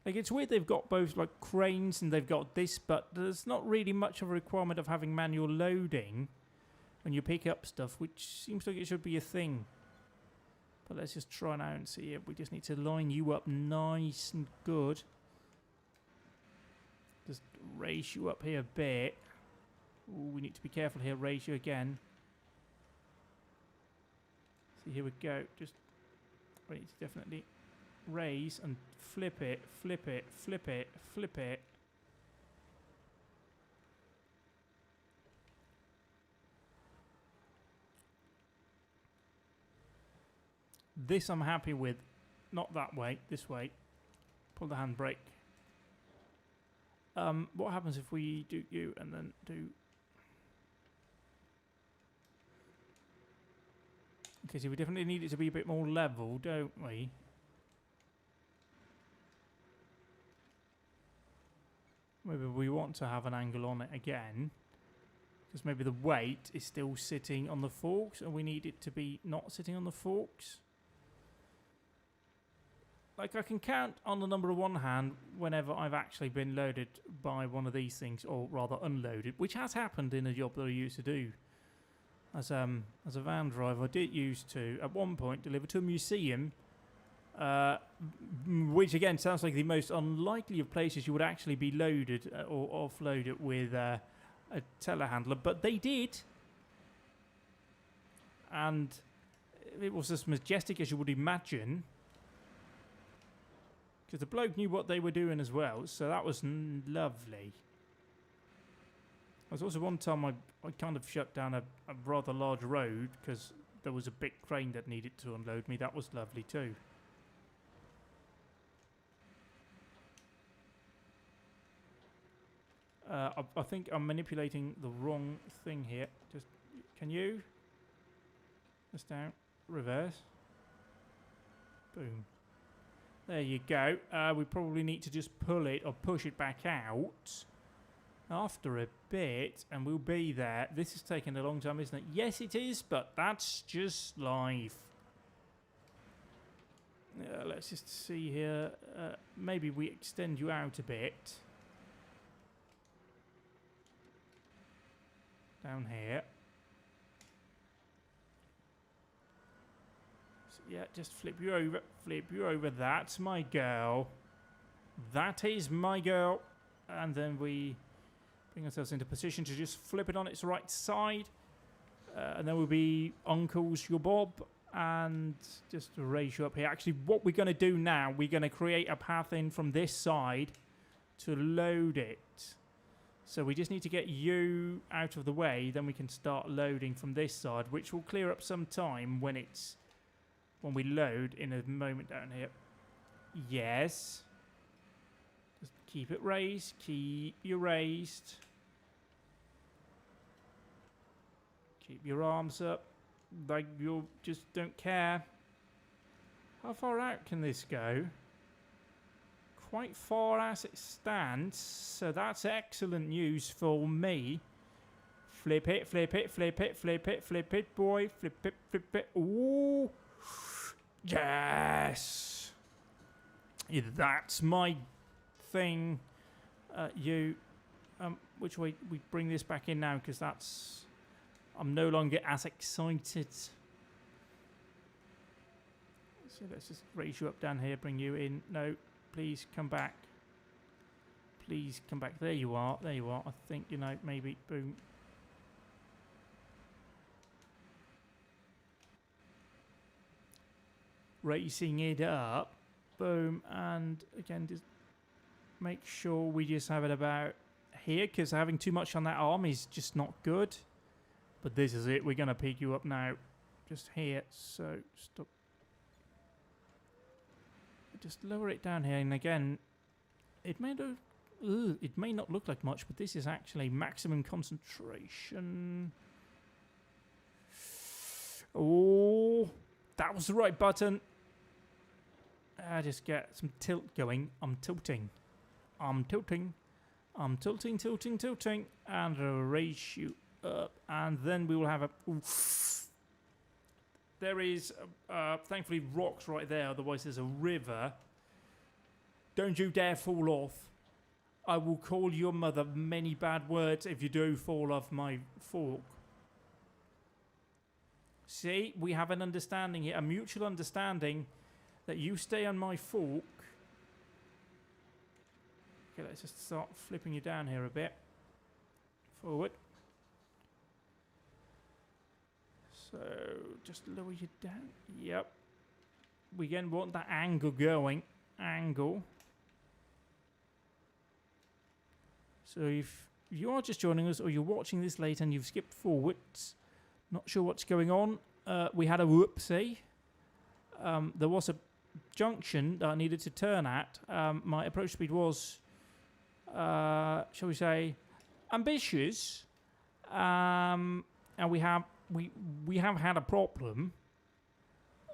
Like, it's weird they've got both, like, cranes and they've got this, but there's not really much of a requirement of having manual loading when you pick up stuff, which seems like it should be a thing. But let's just try now and see it. We just need to line you up nice and good. Just raise you up here a bit. Ooh, we need to be careful here. Raise you again. See, here we go. Just we need to definitely raise and flip it, flip it, flip it, flip it. This I'm happy with. Not that way, this way. Pull the handbrake. What happens if we do you and then do... Okay, so we definitely need it to be a bit more level, don't we? Maybe we want to have an angle on it again. Because maybe the weight is still sitting on the forks and we need it to be not sitting on the forks. Like, I can count on the number of one hand whenever I've actually been loaded by one of these things, or rather unloaded, which has happened in a job that I used to do. As a van driver, I did used to, at one point, deliver to a museum, which again sounds like the most unlikely of places you would actually be loaded or offloaded with a telehandler, but they did. And it was as majestic as you would imagine. Because the bloke knew what they were doing as well, so that was lovely. There was also one time I kind of shut down a rather large road because there was a big crane that needed to unload me. That was lovely too. I think I'm manipulating the wrong thing here. Just, can you? Just down, reverse. Boom. There you go. We probably need to just pull it or push it back out after a bit, and we'll be there. This is taking a long time, isn't it? Yes, it is, but that's just life. Let's just see here. Maybe we extend you out a bit. Down here. Yeah, just flip you over. Flip you over. That's my girl. That is my girl. And then we bring ourselves into position to just flip it on its right side. And then we'll be Uncle's your Bob. And just raise you up here. Actually, what we're going to do now, we're going to create a path in from this side to load it. So we just need to get you out of the way. Then we can start loading from this side, which will clear up some time when it's... when we load in a moment down here. Yes. Just keep it raised. Keep you raised. Keep your arms up. Like you just don't care. How far out can this go? Quite far as it stands. So that's excellent news for me. Flip it, flip it, flip it, flip it, flip it, boy. Flip it, flip it. Ooh. Yes, yeah, that's my thing. Which way we bring this back in now? Because that's I'm no longer as excited. So let's just raise you up down here, bring you in. No, please come back. Please come back. There you are. There you are. I think maybe boom. Racing it up, boom, and again just make sure we just have it about here, because having too much on that arm is just not good. But this is it, we're going to pick you up now, just here, so stop. Just lower it down here, and again, it may not look like much, but this is actually maximum concentration. Oh, that was the right button. Just get some tilt going. I'm tilting. I'm tilting. I'm tilting, tilting, tilting, and raise you up, and then we will have a... Oof. There is, thankfully, rocks right there, otherwise there's a river. Don't you dare fall off. I will call your mother many bad words if you do fall off my fork. See, we have an understanding here, a mutual understanding that you stay on my fork. Okay, let's just start flipping you down here a bit. Forward. So, just lower you down. Yep. We again want that angle going. Angle. So if you are just joining us or you're watching this late and you've skipped forwards, not sure what's going on, we had a whoopsie. There was a junction that I needed to turn at. My approach speed was, shall we say, ambitious. And we have had a problem.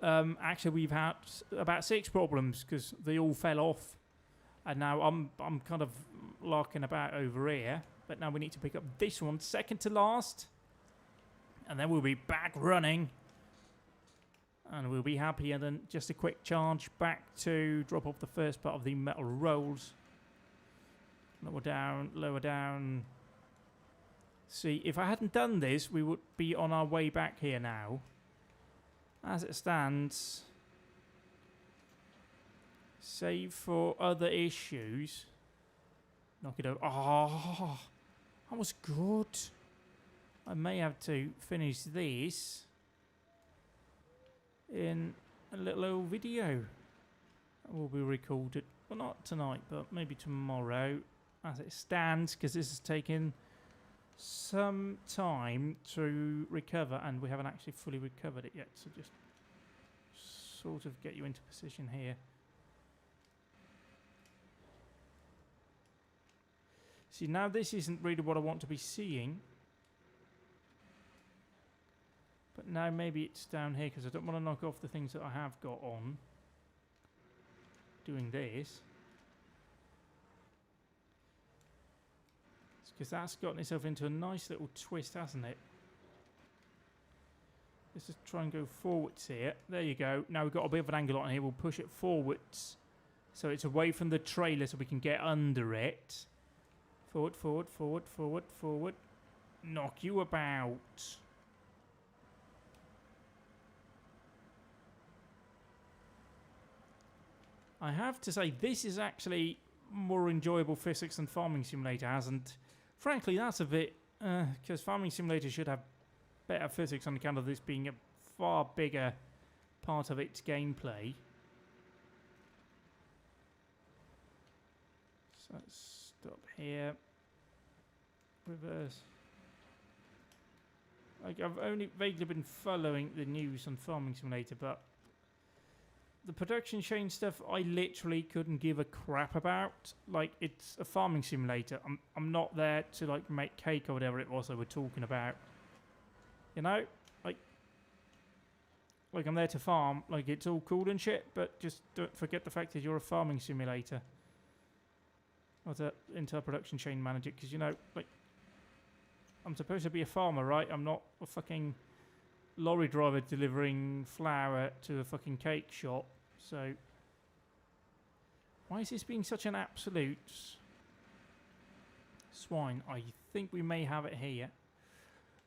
Actually, we've had about 6 problems because they all fell off, and now I'm kind of larking about over here. But now we need to pick up this one, second to last, and then we'll be back running, and we'll be happy. And then just a quick charge back to drop off the first part of the metal rolls. Lower down, lower down. See, if I hadn't done this, we would be on our way back here now. As it stands, save for other issues. Knock it over. Oh, that was good. I may have to finish this in a little old video. That will be recorded. Well, not tonight, but maybe tomorrow. As it stands, because this has taken some time to recover, and we haven't actually fully recovered it yet, so just sort of get you into position here. See, now this isn't really what I want to be seeing, but now maybe it's down here because I don't want to knock off the things that I have got on doing this. Because that's gotten itself into a nice little twist, hasn't it? Let's just try and go forwards here. There you go. Now we've got a bit of an angle on here. We'll push it forwards so it's away from the trailer so we can get under it. Forward, forward, forward, forward, forward. Knock you about. I have to say, this is actually more enjoyable physics than Farming Simulator has, and frankly, that's a bit, because Farming Simulator should have better physics on account of this being a far bigger part of its gameplay. So let's stop here. Reverse. Like, I've only vaguely been following the news on Farming Simulator, but the production chain stuff I literally couldn't give a crap about. Like, it's a farming simulator. I'm not there to like make cake or whatever it was they were talking about. You know? Like I'm there to farm. Like, it's all cool and shit, but just don't forget the fact that you're a farming simulator. Or the entire production chain manager, because you know, like, I'm supposed to be a farmer, right? I'm not a fucking lorry driver delivering flour to a fucking cake shop. So, why is this being such an absolute swine? I think we may have it here.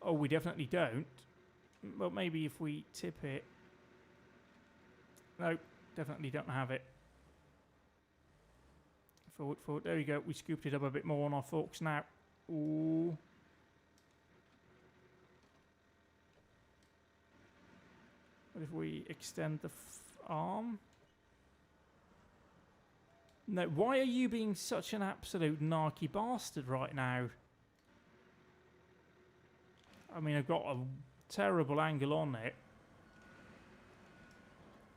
Oh, we definitely don't. Well, maybe if we tip it. No, definitely don't have it. Forward, forward. There we go. We scooped it up a bit more on our forks now. Ooh. What if we extend the arm? No, why are you being such an absolute narky bastard right now? I mean, I've got a terrible angle on it.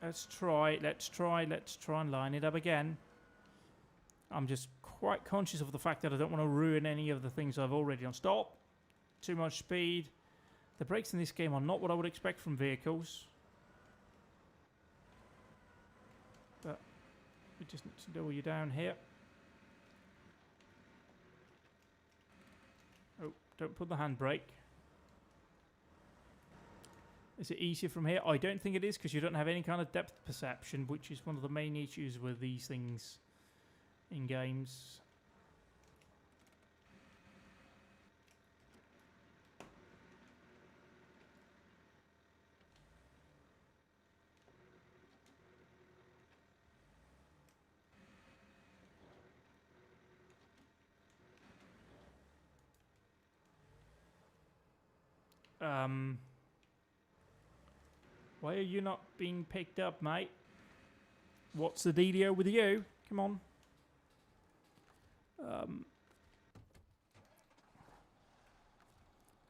Let's try and line it up again. I'm just quite conscious of the fact that I don't want to ruin any of the things I've already done. Stop! Too much speed. The brakes in this game are not what I would expect from vehicles. But we just need to lower you down here. Oh, don't put the handbrake. Is it easier from here? I don't think it is, because you don't have any kind of depth perception, which is one of the main issues with these things in games. Why are you not being picked up, mate? What's the dealio with you? Come on.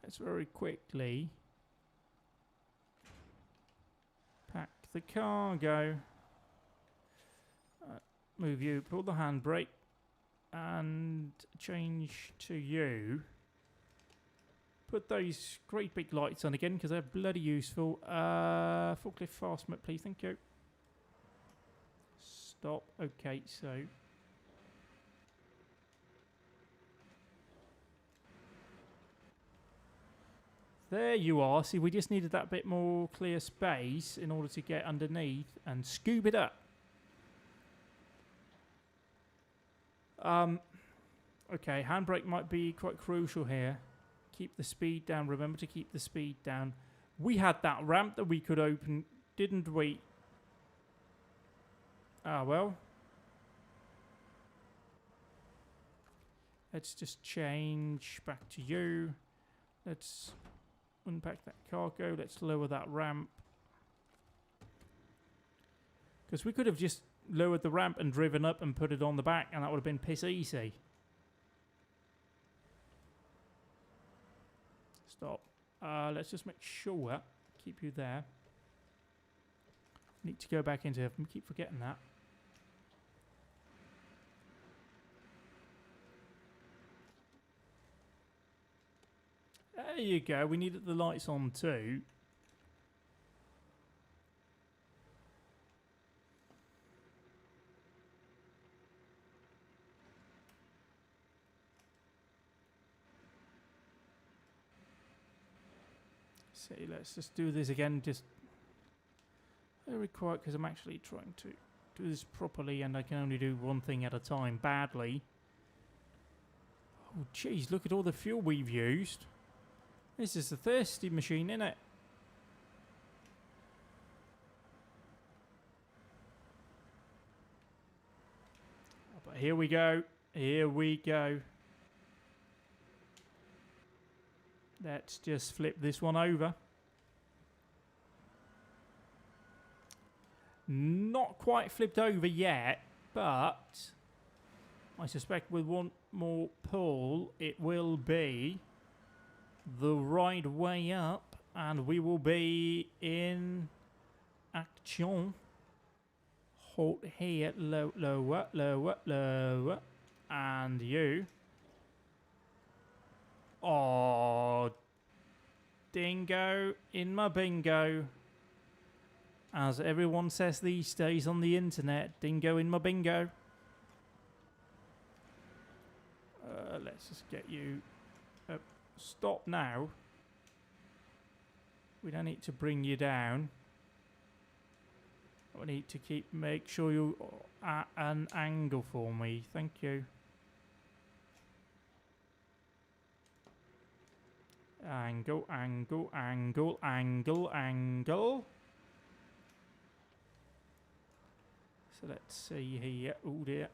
Let's very quickly pack the cargo. Move you, pull the handbrake, and change to you. Put those great big lights on again, because they're bloody useful. Forklift fast mode, please. Thank you. Stop. Okay, so... there you are. See, we just needed that bit more clear space in order to get underneath and scoop it up. Okay, handbrake might be quite crucial here. Keep the speed down. Remember to keep the speed down. We had that ramp that we could open, didn't we? Ah, well. Let's just change back to you. Let's unpack that cargo. Let's lower that ramp. Because we could have just lowered the ramp and driven up and put it on the back, and that would have been piss easy. Stop. Let's just make sure. Keep you there. Need to go back into it. I keep forgetting that. There you go. We needed the lights on too. See, let's just do this again. Just very quiet, because I'm actually trying to do this properly, and I can only do one thing at a time badly. Oh, jeez, look at all the fuel we've used. This is a thirsty machine, isn't it? Oh, but here we go. Here we go. Let's just flip this one over. Not quite flipped over yet, but I suspect with one more pull, it will be the right way up, and we will be in action. Hold here, lower, lower, lower, and you. Oh, dingo in my bingo. As everyone says these days on the internet, dingo in my bingo. Let's just get you up. Stop now. We don't need to bring you down. We need to make sure you're at an angle for me. Thank you. Angle, angle, angle, angle, angle. So let's see here. Oh dear.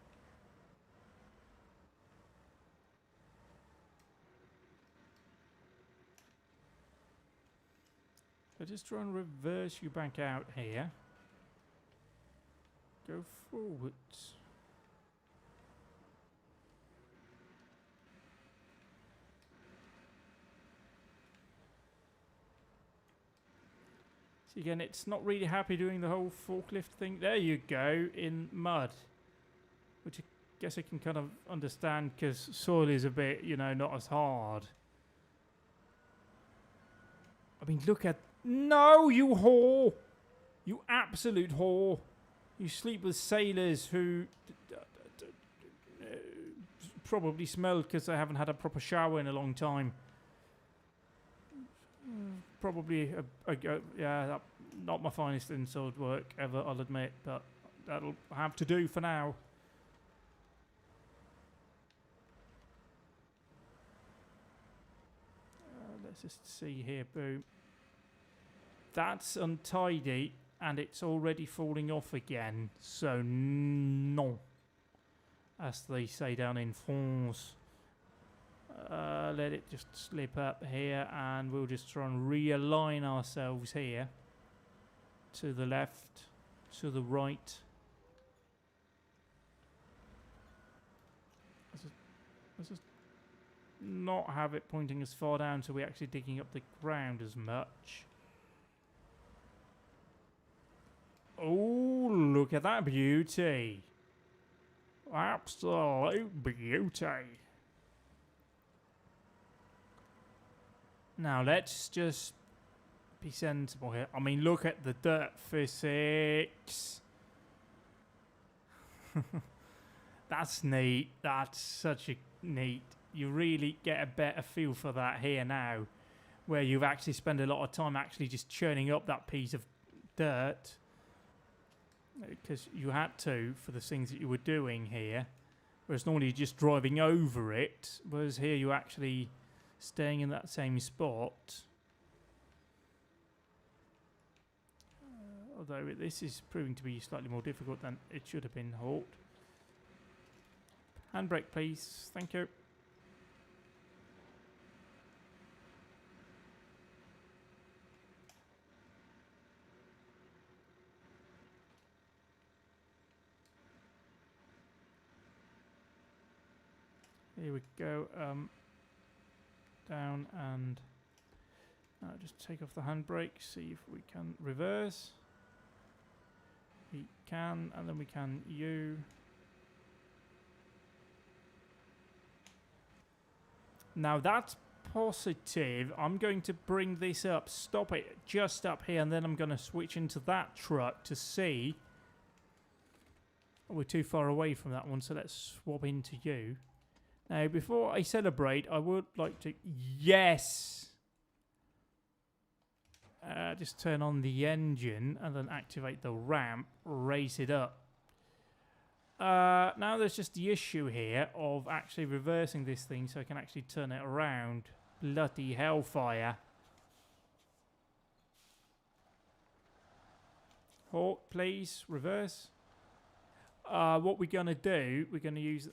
So just try and reverse you back out here. Go forwards. See, again, it's not really happy doing the whole forklift thing. There you go, in mud. Which I guess I can kind of understand, because soil is a bit, you know, not as hard. I mean, look at... No, you whore! You absolute whore! You sleep with sailors who probably smelled because I haven't had a proper shower in a long time. Probably not my finest inside work ever, I'll admit, but that'll have to do for now. Let's just see here, boom. That's untidy and it's already falling off again, so no, as they say down in France. Let it just slip up here and we'll just try and realign ourselves here to the left, to the right. Let's just not have it pointing as far down so we're actually digging up the ground as much. Oh, look at that beauty. Absolute beauty. Now, let's just be sensible here. I mean, look at the dirt physics. That's neat. That's such a neat. You really get a better feel for that here now, where you've actually spent a lot of time actually just churning up that piece of dirt. Because you had to for the things that you were doing here. Whereas normally you're just driving over it. Whereas here you're actually staying in that same spot. Although this is proving to be slightly more difficult than it should have been. Halt. Handbrake, please. Thank you. Here we go. Down and just take off the handbrake. See if we can reverse. We can, and then we can U. Now that's positive. I'm going to bring this up, stop it just up here, and then I'm going to switch into that truck to see. Oh, we're too far away from that one, so let's swap into you. Now, before I celebrate, I would like to... Yes! Just turn on the engine and then activate the ramp, raise it up. Now there's just the issue here of actually reversing this thing so I can actually turn it around. Bloody hellfire. Halt, please. Reverse. What we're going to do, we're going to use...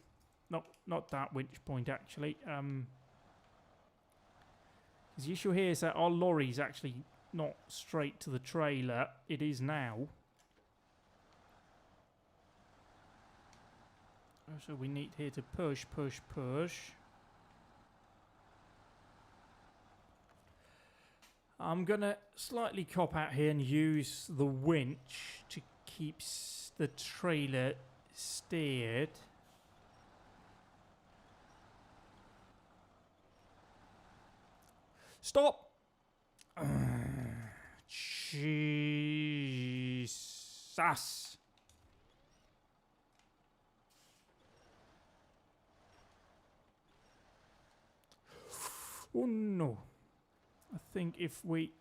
Not that winch point, actually. The issue here is that our lorry's actually not straight to the trailer. It is now. So we need here to push, push, push. I'm going to slightly cop out here and use the winch to keep the trailer steered. Stop! Jesus! Oh no. I think if we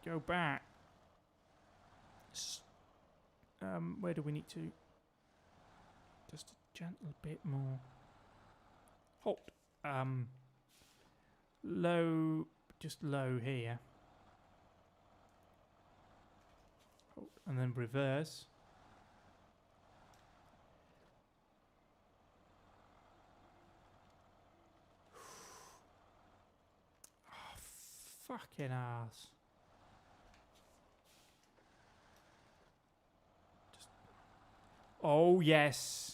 go back... where do we need to? Just a gentle bit more. Halt. Low... Just low here. Halt. And then reverse. Fucking ass. Just. Oh, yes.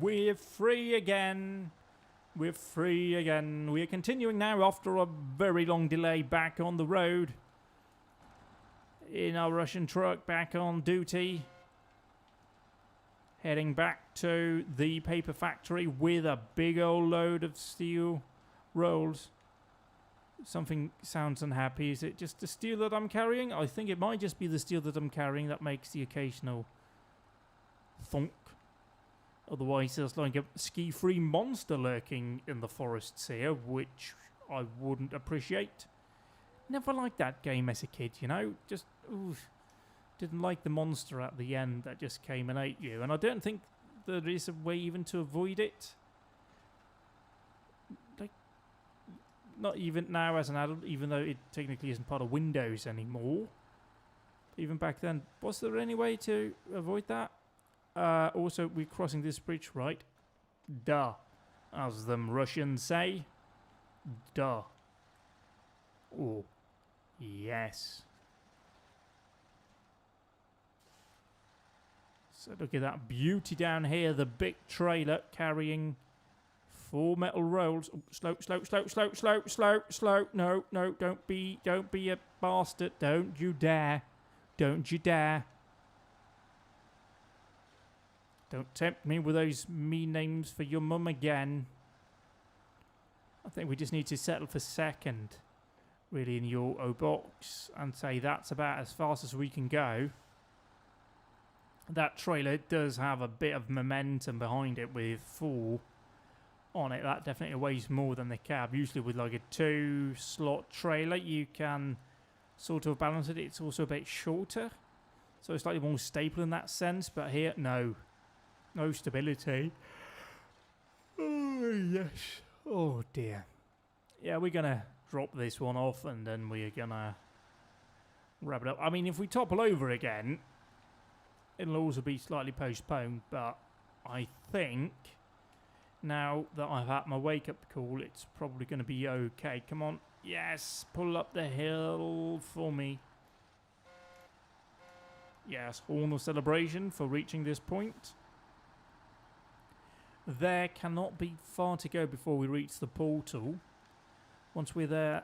We're free again. We're free again. We're continuing now after a very long delay back on the road. In our Russian truck, back on duty. Heading back to the paper factory with a big old load of steel rolls. Something sounds unhappy. Is it just the steel that I'm carrying? I think it might just be the steel that I'm carrying that makes the occasional Thunk. Otherwise, there's like a ski-free monster lurking in the forests here, which I wouldn't appreciate. Never liked that game as a kid, you know? Just, oof. Didn't like the monster at the end that just came and ate you. And I don't think there is a way even to avoid it. Like, not even now as an adult, even though it technically isn't part of Windows anymore. Even back then, was there any way to avoid that? Also, we're crossing this bridge, right? Duh. As them Russians say. Duh. Oh. Yes. So look at that beauty down here. The big trailer carrying 4 metal rolls. Oh, slow, slow, slow, slow, slow, slow, slow. No, no, don't be a bastard. Don't you dare. Don't you dare. Don't tempt me with those mean names for your mum again. I think we just need to settle for second, really, in your O box and say that's about as fast as we can go. That trailer does have a bit of momentum behind it with 4 on it. That definitely weighs more than the cab. Usually with like a 2-slot trailer, you can sort of balance it. It's also a bit shorter, so it's slightly more stable in that sense. But here, no. No stability. Oh, yes. Oh, dear. Yeah, we're going to drop this one off and then we're going to wrap it up. I mean, if we topple over again, it'll also be slightly postponed, but I think now that I've had my wake-up call, it's probably going to be okay. Come on. Yes, pull up the hill for me. Yes, horn of celebration for reaching this point. There cannot be far to go before we reach the portal. Once we're there,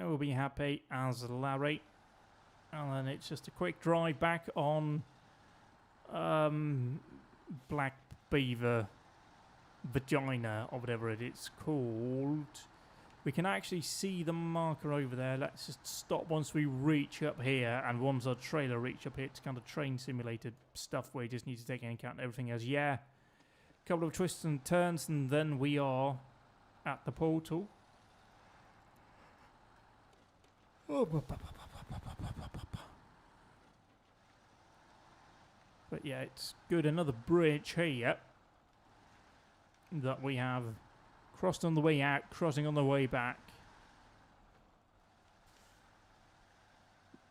we'll be happy as Larry. And then it's just a quick drive back on Black Beaver Vagina, or whatever it is called. We can actually see the marker over there. Let's just stop once we reach up here, and once our trailer reach up here, it's kind of train simulated stuff where you just need to take into account everything else. Yeah. Couple of twists and turns and then we are at the portal. But yeah, it's good. Another bridge here that we have crossed on the way out, crossing on the way back.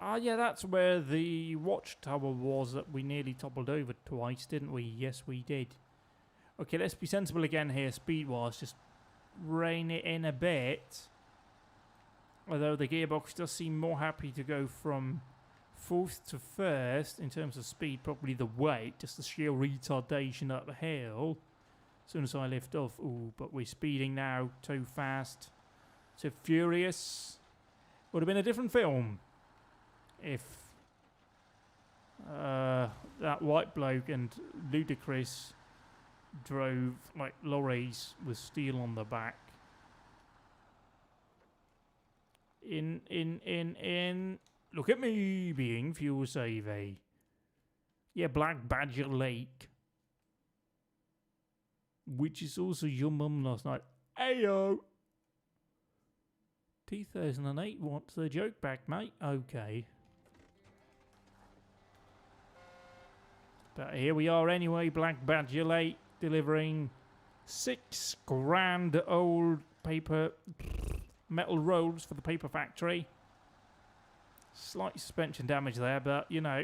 Yeah, that's where the watchtower was that we nearly toppled over twice, didn't we? Yes, we did. Okay, let's be sensible again here, speed-wise. Just rein it in a bit. Although the gearbox does seem more happy to go from 4th to 1st in terms of speed, probably the weight, just the sheer retardation up the hill. As soon as I lift off, ooh, but we're speeding now, too fast, too furious. Would have been a different film if that white bloke and Ludacris drove like lorries with steel on the back. In. Look at me being fuel savvy. Yeah, Black Badger Lake. Which is also your mum last night. Ayo! 2008 wants the joke back, mate. Okay. But here we are anyway, Black Badger Lake, delivering 6 grand old paper metal rolls for the paper factory. Slight suspension damage there, but you know,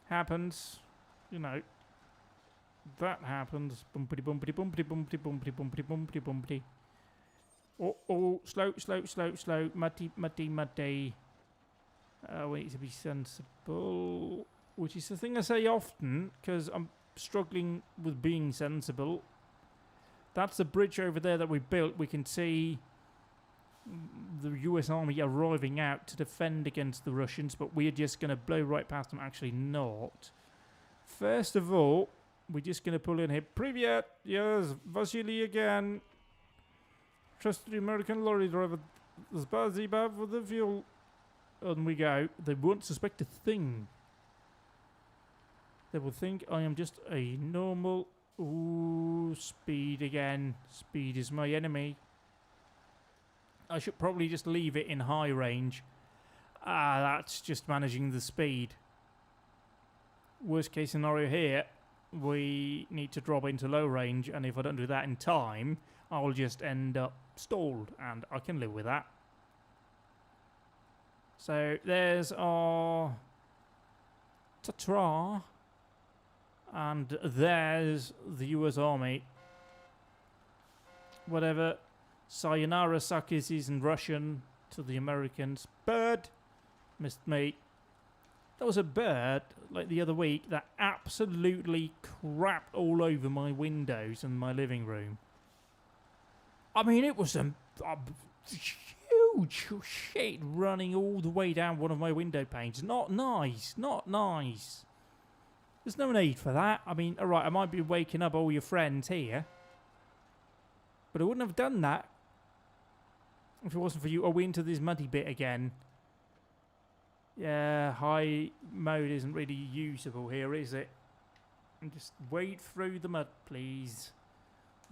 happens. You know, that happens. Bumpity bumpity bumpity bumpity bumpity bumpity bumpity bumpity. Oh, slow, slow, slow, slow. Muddy, muddy, muddy. We need to be sensible, which is the thing I say often because I'm struggling with being sensible. That's the bridge over there that we built. We can see the US Army arriving out to defend against the Russians, but we're just going to blow right past them. Actually, not. First of all, we're just going to pull in here. Privyet! Yes, Vasily again. Trust the American lorry driver. Spasiba for the fuel. On we go. They won't suspect a thing. They will think I am just a normal... Ooh, speed again. Speed is my enemy. I should probably just leave it in high range. That's just managing the speed. Worst case scenario here, we need to drop into low range, and if I don't do that in time, I'll just end up stalled, and I can live with that. So there's our Tatra, and there's the US Army. Whatever. Sayonara suckers is in Russian to the Americans. Bird! Missed me. There was a bird, like the other week, that absolutely crapped all over my windows in my living room. I mean, it was a huge shit running all the way down one of my window panes. Not nice. Not nice. There's no need for that. I mean, alright, I might be waking up all your friends here. But I wouldn't have done that if it wasn't for you. Are we into this muddy bit again? Yeah, high mode isn't really usable here, is it? And just wade through the mud, please.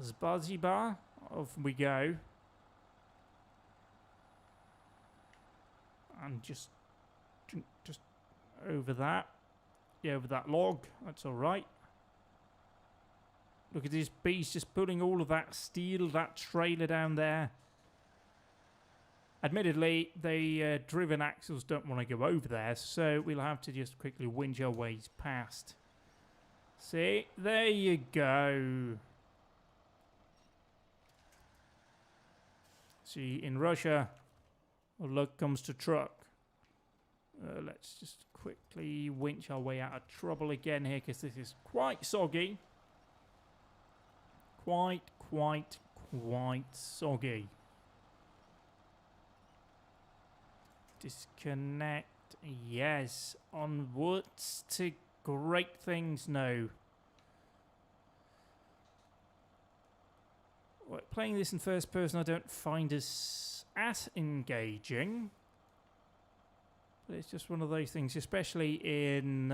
Zbazzy bar, off we go. And just over that. Yeah, over that log. That's alright. Look at this beast just putting all of that steel, that trailer down there. Admittedly, the driven axles don't want to go over there, so we'll have to just quickly winch our ways past. See? There you go. See, in Russia, luck comes to truck. Let's just quickly winch our way out of trouble again here, because this is quite soggy. Quite soggy. Disconnect. Yes. Onwards to great things now. Well, playing this in first person I don't find as engaging. But it's just one of those things, especially in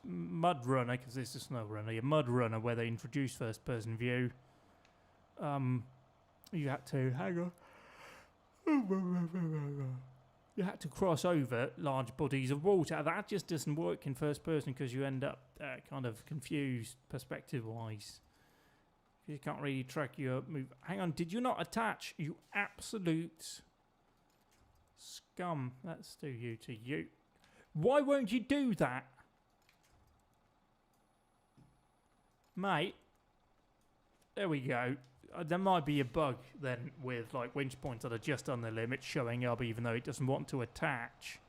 Mud Runner, because this is SnowRunner, Mud Runner, where they introduced first person view. You had to, hang on. You had to cross over large bodies of water. That just doesn't work in first person because you end up kind of confused perspective-wise. You can't really track your move. Hang on, did you not attach? You absolute scum. Let's do you to you. Why won't you do that? Mate. There we go. There might be a bug then with like winch points that are just on the limit showing up even though it doesn't want to attach.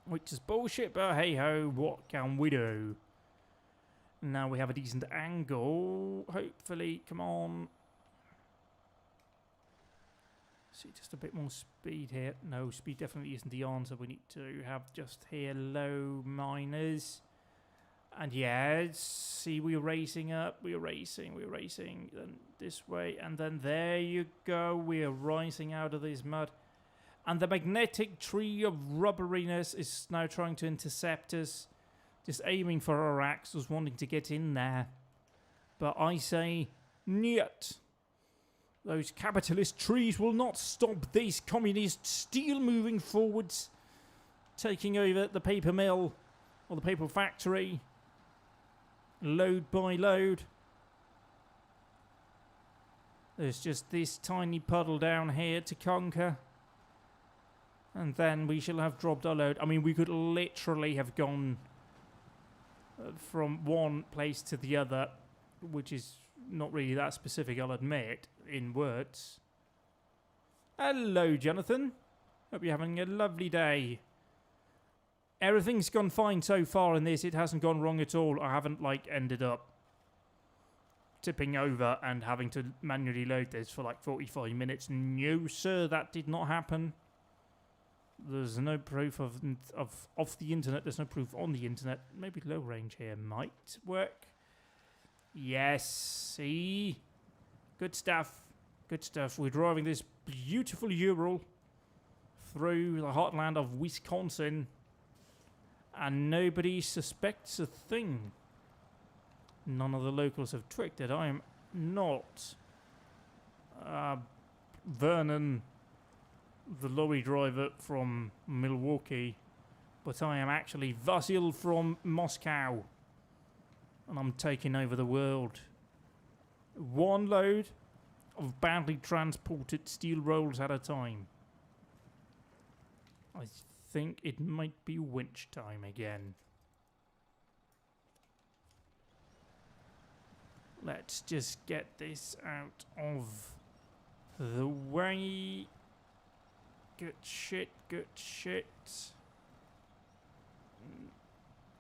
Which is bullshit, but hey ho, what can we do? Now we have a decent angle. Hopefully, come on. See, just a bit more speed here. No, speed definitely isn't the answer. We need to have just here low minors. And yes, see, we're racing up, we're racing, then this way, and then there you go, we're rising out of this mud. And the magnetic tree of rubberiness is now trying to intercept us, just aiming for our axles, wanting to get in there. But I say, niet. Those capitalist trees will not stop these communist steel moving forwards, taking over the paper mill, or the paper factory. Load by load. There's just this tiny puddle down here to conquer. And then we shall have dropped our load. I mean, we could literally have gone from one place to the other, which is not really that specific, I'll admit, in words. Hello, Jonathan. Hope you're having a lovely day. Everything's gone fine so far in this. It hasn't gone wrong at all. I haven't, like, ended up tipping over and having to manually load this for, like, 45 minutes. No, sir, that did not happen. There's no proof of off the internet. There's no proof on the internet. Maybe low range here might work. Yes, see? Good stuff. Good stuff. We're driving this beautiful Ural through the heartland of Wisconsin. And nobody suspects a thing. None of the locals have tricked it. I am not Vernon, the lorry driver from Milwaukee, but I am actually Vasil from Moscow, and I'm taking over the world. One load of badly transported steel rolls at a time. I think it might be winch time again. Let's just get this out of the way. Good shit, good shit.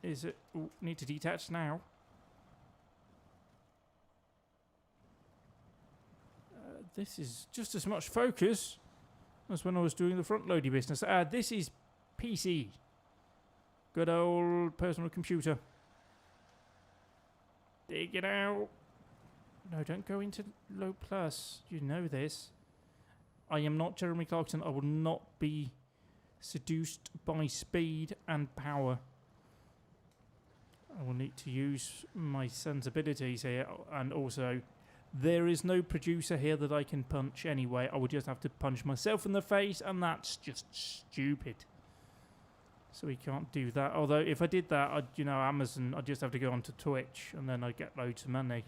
Is it? Ooh, need to detach now. This is just as much focus as when I was doing the front loady business. This is PC. Good old personal computer. Dig it out. No, don't go into low plus. You know this. I am not Jeremy Clarkson. I will not be seduced by speed and power. I will need to use my sensibilities here, and also there is no producer here that I can punch anyway. I would just have to punch myself in the face, and that's just stupid. So we can't do that. Although if I did that, I'd, you know, Amazon, I'd just have to go onto Twitch and then I'd get loads of money.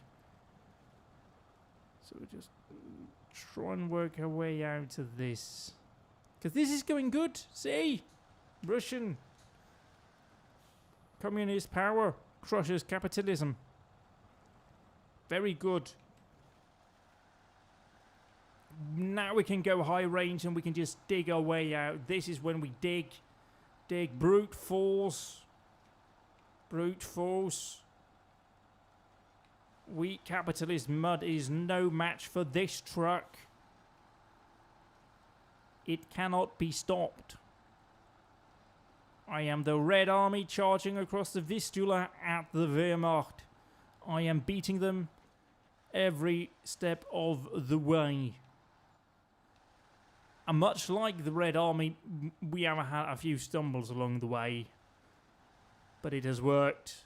So we'll just try and work our way out of this. Because this is going good. See? Russian communist power crushes capitalism. Very good. Now we can go high range and we can just dig our way out. This is when we dig. Dig. Brute force. Brute force. Weak capitalist mud is no match for this truck. It cannot be stopped. I am the Red Army charging across the Vistula at the Wehrmacht. I am beating them every step of the way. And much like the Red Army, we have had a few stumbles along the way. But it has worked.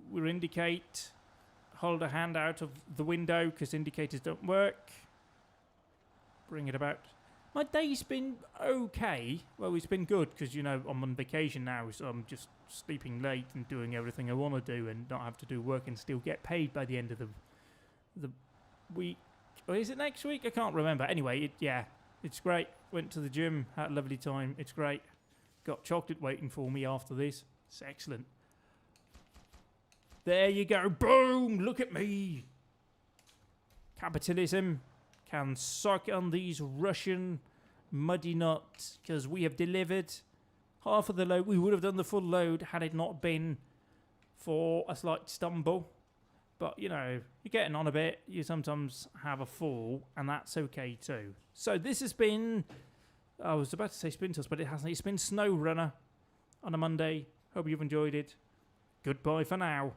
We'll indicate. Hold a hand out of the window because indicators don't work. Bring it about. My day's been okay. Well, it's been good because, you know, I'm on vacation now, so I'm just sleeping late and doing everything I want to do and not have to do work and still get paid by the end of the week. Or is it next week? I can't remember. Anyway, it's great. Went to the gym, had a lovely time. It's great. Got chocolate waiting for me after this. It's excellent. There you go. Boom! Look at me. Capitalism can suck on these Russian muddy nuts because we have delivered half of the load. We would have done the full load had it not been for a slight stumble. But, you know, you're getting on a bit. You sometimes have a fall, and that's okay too. So this has been, I was about to say Spin Toss, but it hasn't. It's been SnowRunner on a Monday. Hope you've enjoyed it. Goodbye for now.